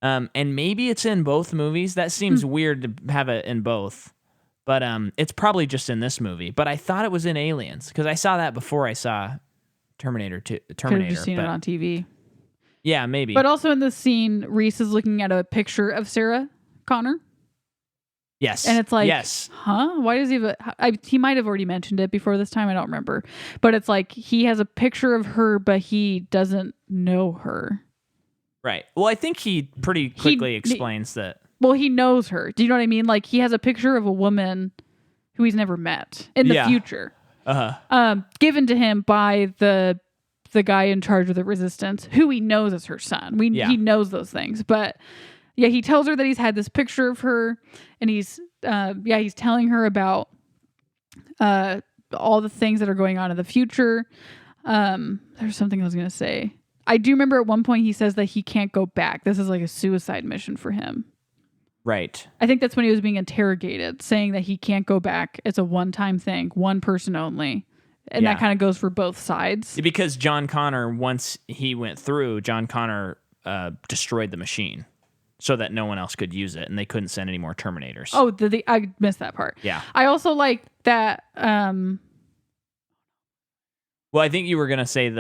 And maybe it's in both movies. That seems weird to have it in both. But it's probably just in this movie. But I thought it was in Aliens because I saw that before I saw Terminator 2. Could have just seen it on TV. Yeah, maybe. But also in this scene, Reese is looking at a picture of Sarah Connor. Yes. And it's like, yes. Huh? Why does he he might have already mentioned it before this time. I don't remember. But it's like he has a picture of her, but he doesn't know her. Right. Well, I think he pretty quickly explains that. Well, he knows her. Do you know what I mean? Like he has a picture of a woman who he's never met in the future. Given to him by the guy in charge of the resistance, who he knows is her son. He knows those things. But yeah, he tells her that he's had this picture of her, and he's telling her about all the things that are going on in the future. There's something I was gonna say. I do remember at one point he says that he can't go back. This is like a suicide mission for him. Right. I think that's when he was being interrogated, saying that he can't go back. It's a one-time thing, one person only. And that kind of goes for both sides. Because John Connor, once he went through, John Connor destroyed the machine so that no one else could use it, and they couldn't send any more Terminators. Oh, I missed that part. Yeah. I also like that... Well, I think you were gonna say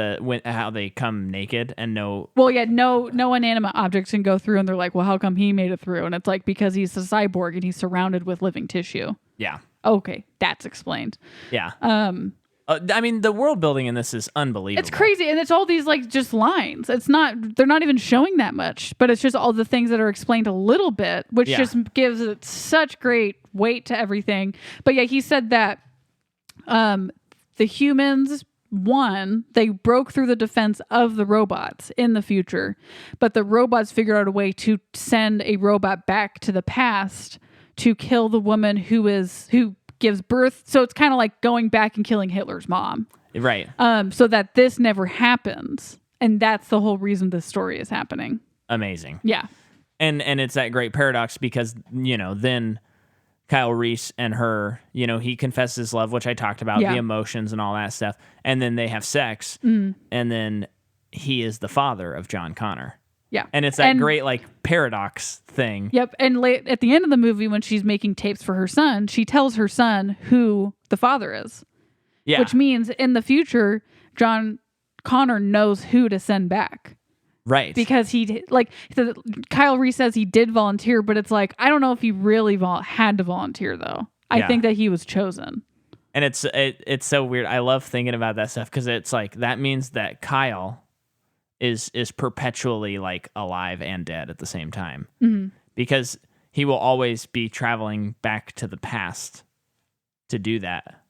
how they come naked and no. Well, yeah, no inanimate objects can go through, and they're like, well, how come he made it through? And it's like because he's a cyborg and he's surrounded with living tissue. Yeah. Okay, that's explained. Yeah. I mean, the world building in this is unbelievable. It's crazy, and it's all these like just lines. They're not even showing that much, but it's just all the things that are explained a little bit, which just gives it such great weight to everything. But yeah, he said that the humans won. They broke through the defense of the robots in the future, but the robots figured out a way to send a robot back to the past to kill the woman who gives birth. So it's kind of like going back and killing Hitler's mom. Right. So that this never happens. And that's the whole reason this story is happening. Amazing. Yeah. And it's that great paradox because, then Kyle Reese and her, he confesses his love, which I talked about, the emotions and all that stuff. And then they have sex. And then he is the father of John Connor. Yeah. And it's that great paradox thing. Yep. And at the end of the movie, when she's making tapes for her son, she tells her son who the father is. Yeah. Which means in the future, John Connor knows who to send back. Right. Because Kyle Reese says he did volunteer, but it's like, I don't know if he really had to volunteer though. I think that he was chosen. And it's so weird. I love thinking about that stuff because it's like, that means that Kyle is perpetually alive and dead at the same time. Because he will always be traveling back to the past to do that.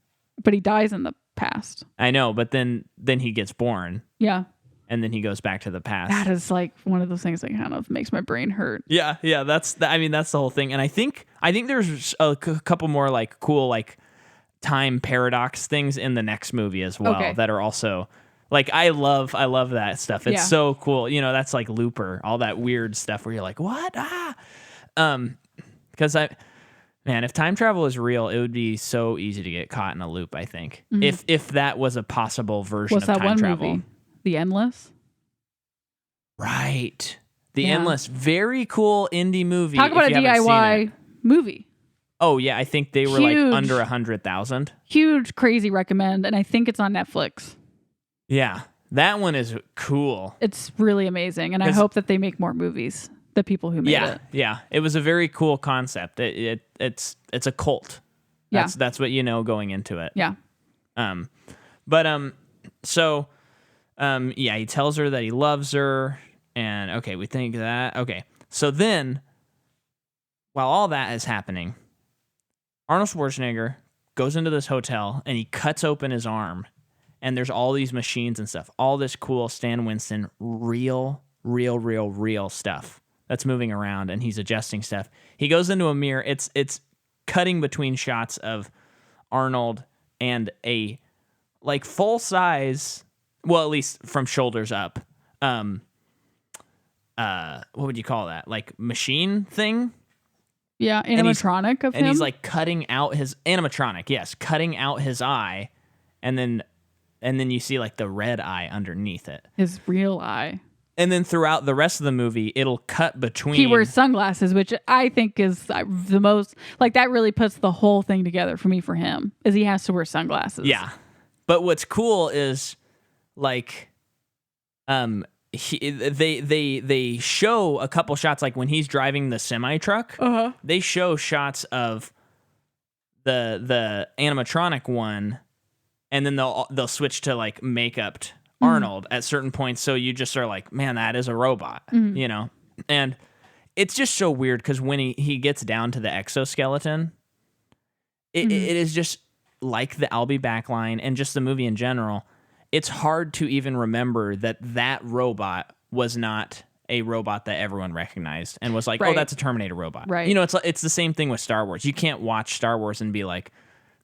But he dies in the past. I know, but then he gets born. Yeah. And then he goes back to the past. That is one of those things that kind of makes my brain hurt. Yeah, that's the whole thing. And I think there's a couple more cool time paradox things in the next movie as well that are also I love that stuff. It's so cool. That's like Looper, all that weird stuff where you're like, what? Because if time travel is real, it would be so easy to get caught in a loop, I think. If that was a possible version of time travel. Movie? The Endless? Right. The Endless. Very cool indie movie. Talk about a DIY movie. Oh, yeah. I think they were under 100,000. Huge, crazy recommend. And I think it's on Netflix. Yeah. That one is cool. It's really amazing. And I hope that they make more movies. The people who made it. Yeah. It was a very cool concept. It's a cult. That's what going into it. Yeah. He tells her that he loves her, and we think that. Okay, so then, while all that is happening, Arnold Schwarzenegger goes into this hotel, and he cuts open his arm, and there's all these machines and stuff, all this cool Stan Winston, real stuff that's moving around, and he's adjusting stuff. He goes into a mirror. It's cutting between shots of Arnold and a full-size... Well, at least from shoulders up. What would you call that? Machine thing? Yeah, animatronic of him. And he's cutting out his animatronic. Yes, cutting out his eye, and then you see the red eye underneath it. His real eye. And then throughout the rest of the movie, it'll cut between. He wears sunglasses, which I think is the most that really puts the whole thing together for me. For him, is he has to wear sunglasses. Yeah, but what's cool is. They show a couple shots when he's driving the semi truck. They show shots of the animatronic one, and then they'll switch to makeup Arnold at certain points. So you just are man, that is a robot, And it's just so weird because when he gets down to the exoskeleton, it is just the I'll Be Back line and just the movie in general. It's hard to even remember that robot was not a robot that everyone recognized and was oh, that's a Terminator robot. Right. It's the same thing with Star Wars. You can't watch Star Wars and be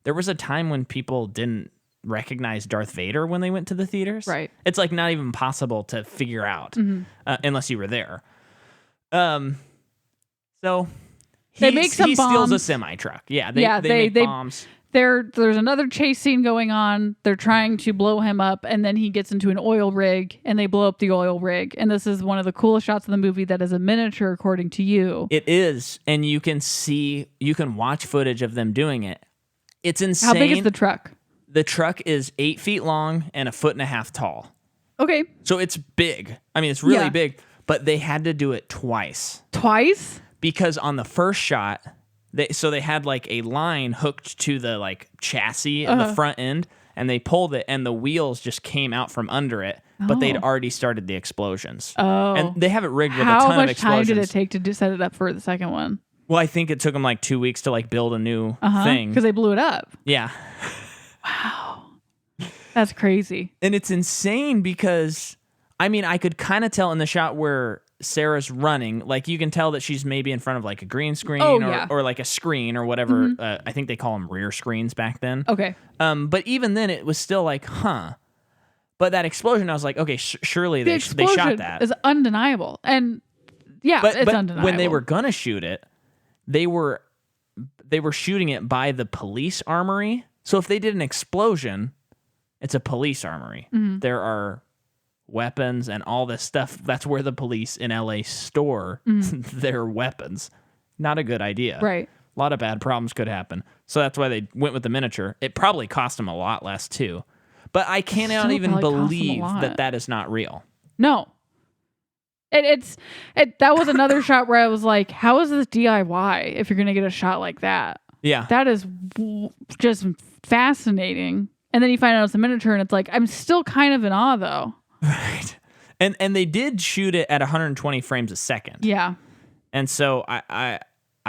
there was a time when people didn't recognize Darth Vader when they went to the theaters. Right. It's not even possible to figure out unless you were there. So he steals a semi truck. Yeah. They make bombs. There's another chase scene going on. They're trying to blow him up, and then he gets into an oil rig, and they blow up the oil rig. And this is one of the coolest shots of the movie that is a miniature, according to you. It is, and you can watch footage of them doing it. It's insane. How big is the truck? The truck is 8 feet long and 1.5 feet tall. Okay. So it's big. I mean, it's really big, but they had to do it twice. Twice? Because on the first shot... They had a line hooked to the chassis of the front end, and they pulled it, and the wheels just came out from under it, but they'd Oh. already started the explosions. Oh. And they have it rigged with a How ton of much explosions. time did it take to set it up for the second one? Well, I think it took them like 2 weeks to like build a new thing. Because they blew it up. Yeah. Wow. That's crazy. And it's insane because, I mean, I could kind of tell in the shot where Sarah's running, like you can tell that she's maybe in front of like a green screen or like a screen or whatever. I think they call them rear screens back then. Okay. But even then it was still like, huh. But that explosion, I was like, okay, surely The they explosion shot that. is undeniable. And yeah, it's but undeniable. when they were going to shoot it, they were shooting it by the police armory. So if they did an explosion, it's a police armory. There are weapons and all this stuff. That's where the police in LA store their weapons. Not a good idea. Right. A lot of bad problems could happen. So that's why they went with the miniature. It probably cost them a lot less too. But I cannot Still even probably cost them a believe lot. that is not real. No. That was another shot where I was like, how is this DIY if you're going to get a shot like that? Yeah. That is just fascinating. And then you find out it's a miniature and it's like, I'm still kind of in awe though. Right. And they did shoot it at 120 frames a second. Yeah. And so I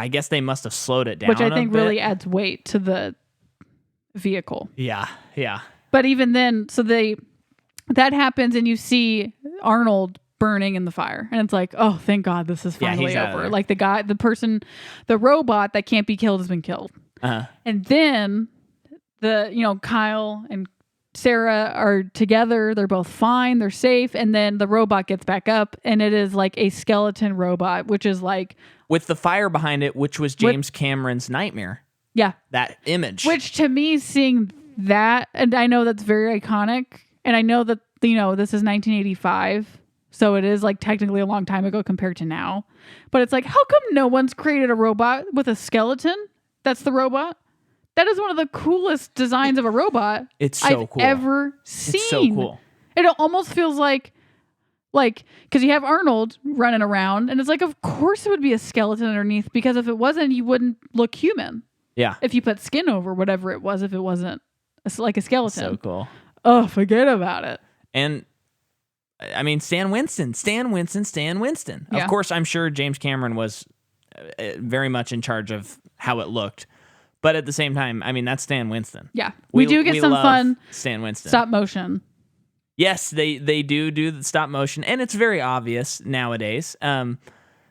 guess they must have slowed it down. Which I think a bit. really adds weight to the vehicle. Yeah. Yeah. But even then, so that happens and you see Arnold burning in the fire. And it's like, oh, thank God this is finally he's out of over. there. Like the robot that can't be killed has been killed. Uh-huh. And then Kyle and Sarah are together. They're both fine. They're safe. And then the robot gets back up and it is like a skeleton robot, which is like, With the fire behind it, which was James Cameron's nightmare. yeah. That image. Which to me, seeing that, and I know that's very iconic. And I know that, this is 1985. So it is like technically a long time ago compared to now. But it's like, how come no one's created a robot with a skeleton? That's the robot. That is one of the coolest designs of a robot It's so I've cool. ever seen. It's so cool. It almost feels like, because you have Arnold running around, and it's like, of course it would be a skeleton underneath, because if it wasn't, you wouldn't look human. Yeah. If you put skin over whatever it was, if it wasn't like a skeleton. So cool. Oh, forget about it. And I mean, Stan Winston. Yeah. Of course, I'm sure James Cameron was very much in charge of how it looked. But at the same time, I mean, that's Stan Winston. Yeah. We do get some love fun Stan Winston. stop motion. Yes, they do the stop motion, and it's very obvious nowadays.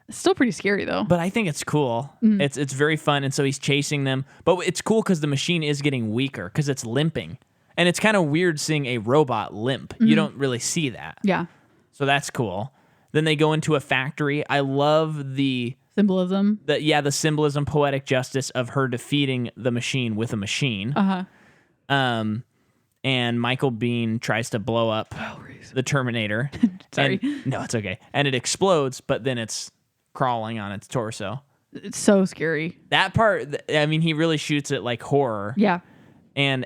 It's still pretty scary though. But I think it's cool. It's very fun, and so he's chasing them. But it's cool because the machine is getting weaker because it's limping, and it's kind of weird seeing a robot limp. You don't really see that. Yeah. So that's cool. Then they go into a factory. I love the Symbolism. symbolism, poetic justice of her defeating the machine with a machine. And Michael Biehn tries to blow up the Terminator. Sorry. No, it's okay. And it explodes, but then it's crawling on its torso. It's so scary. That part, I mean, he really shoots it like horror. Yeah. And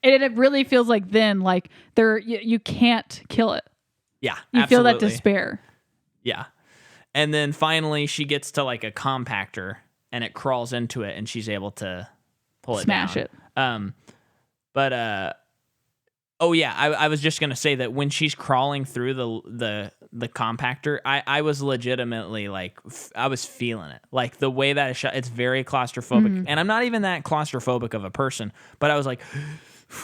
It really feels like then, like you can't kill it. yeah, You feel that absolutely. despair. Yeah. And then finally she gets to like a compactor and it crawls into it and she's able to pull it Smash down. it. Oh yeah, I was just gonna say that when she's crawling through the compactor, I was legitimately like I was feeling it, like the way that it's shot. It's very claustrophobic, and I'm not even that claustrophobic of a person, but I was like,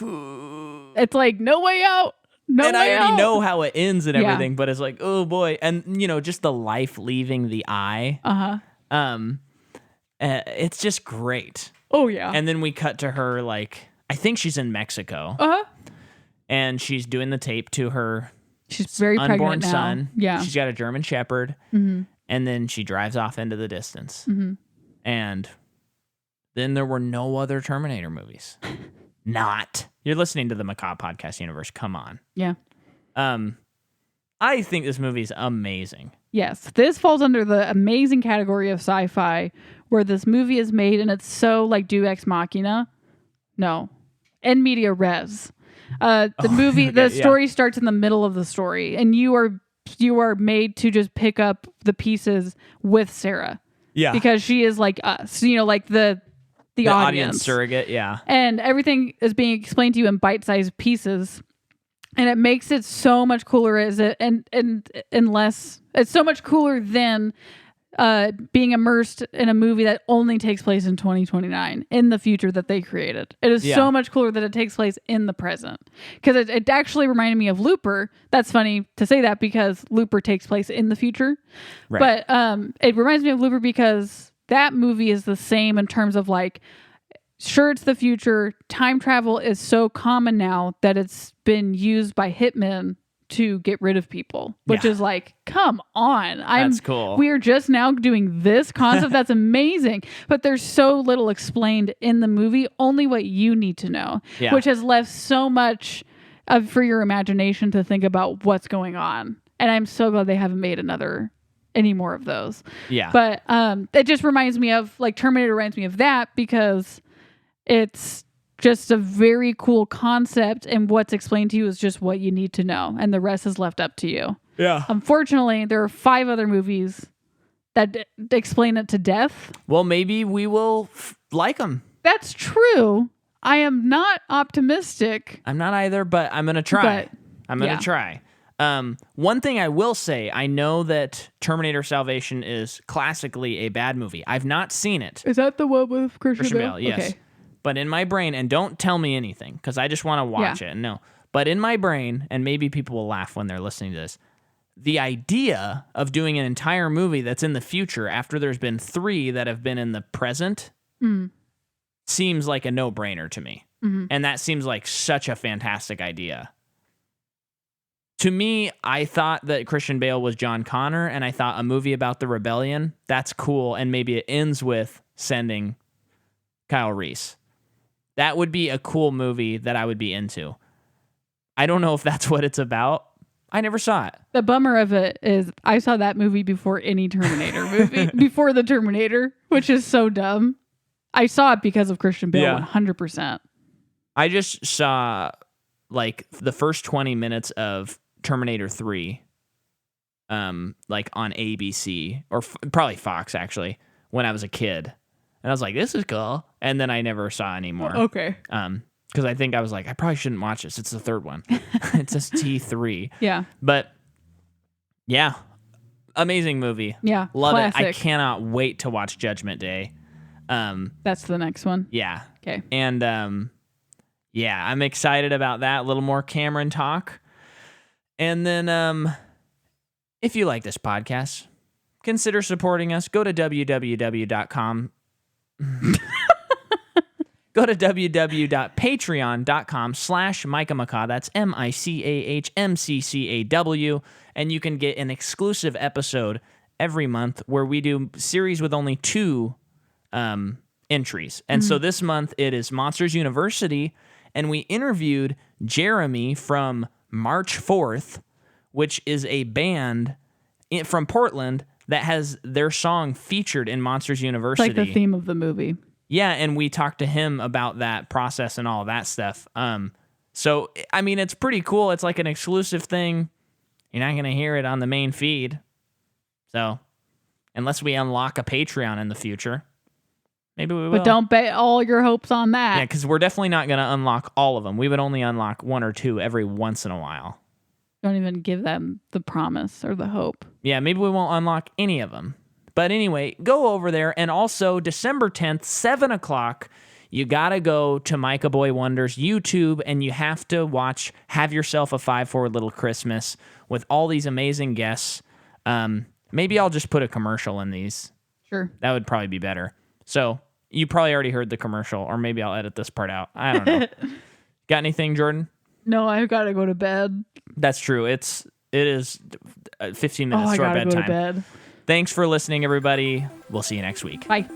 It's like no way out. No and way I already out. know how it ends and Yeah. everything, but it's like, oh boy, and just the life leaving the eye. It's just great. Oh yeah. And then we cut to her, like I think she's in Mexico, and she's doing the tape to her She's very unborn pregnant now. son. Yeah. She's got a German Shepherd, and then she drives off into the distance. And then there were no other Terminator movies. Not. You're listening to the Macabre Podcast Universe. Come on. Yeah. I think this movie is amazing. Yes. This falls under the amazing category of sci-fi where this movie is made and it's so like Deus Ex Machina. No. En media res. The story starts in the middle of the story and you are made to just pick up the pieces with Sarah. Yeah. Because she is like us. Like the the audience surrogate, yeah. And everything is being explained to you in bite-sized pieces. And it makes it so much cooler it's so much cooler than being immersed in a movie that only takes place in 2029 in the future that they created. It is so much cooler that it takes place in the present, because it actually reminded me of Looper. That's funny to say that because Looper takes place in the future, right. But it reminds me of Looper because that movie is the same in terms of like, sure, it's the future. Time travel is so common now that it's been used by hitmen to get rid of people, which is like, come on. That's cool. We are just now doing this concept. That's amazing. But there's so little explained in the movie, only what you need to know, which has left so much for your imagination to think about what's going on. And I'm so glad they haven't made any more of those. Yeah. But it just reminds me of, like, Terminator reminds me of that because it's just a very cool concept, and what's explained to you is just what you need to know, and the rest is left up to you. Yeah. Unfortunately, there are 5 other movies that explain it to death. Well, maybe we will like them. That's true. I am not optimistic. I'm not either, but I'm going to try. I'm going to try. One thing I will say, I know that Terminator Salvation is classically a bad movie. I've not seen it. Is that the one with Christian Bale? Yes. Okay. But in my brain, and don't tell me anything, because I just want to watch it. No. But in my brain, and maybe people will laugh when they're listening to this, the idea of doing an entire movie that's in the future after there's been 3 that have been in the present seems like a no-brainer to me. Mm-hmm. And that seems like such a fantastic idea. To me, I thought that Christian Bale was John Connor, and I thought a movie about the rebellion, that's cool, and maybe it ends with sending Kyle Reese. That would be a cool movie that I would be into. I don't know if that's what it's about. I never saw it. The bummer of it is I saw that movie before any Terminator movie, before the Terminator, which is so dumb. I saw it because of Christian Bale, 100%. I just saw like the first 20 minutes of Terminator 3, like on ABC, or probably Fox actually, when I was a kid. And I was like, this is cool. And then I never saw any more. Okay. Because I think I was like, I probably shouldn't watch this. It's the third one. It says T3. Yeah. But yeah, amazing movie. Yeah. Love classic. it. I cannot wait to watch Judgment Day. That's the next one. Yeah. Okay. And yeah, I'm excited about that. A little more Cameron talk. And then if you like this podcast, consider supporting us. Go to www.com. Go to www.patreon.com/MicahMcCaw. That's MICAHMCCAW. And you can get an exclusive episode every month where we do series with only 2 entries. And so this month it is Monsters University, and we interviewed Jeremy from March 4th, which is a band from Portland that has their song featured in Monsters University. It's like the theme of the movie. Yeah, and we talked to him about that process and all that stuff. So, I mean, it's pretty cool. It's like an exclusive thing. You're not going to hear it on the main feed. So, unless we unlock a Patreon in the future, maybe we will. But don't bet all your hopes on that. Yeah, because we're definitely not going to unlock all of them. We would only unlock 1 or 2 every once in a while. Don't even give them the promise or the hope. Yeah, maybe we won't unlock any of them. But anyway, go over there. And also, December 10th, 7 o'clock, you got to go to Micah Boy Wonders YouTube, and you have to watch Have Yourself a 5-4 Little Christmas with all these amazing guests. Maybe I'll just put a commercial in these. Sure. That would probably be better. So you probably already heard the commercial, or maybe I'll edit this part out. I don't know. Got anything, Jordan? No, I've got to go to bed. That's true. It is 15 minutes to our bedtime. Go to bed. Thanks for listening, everybody. We'll see you next week. Bye.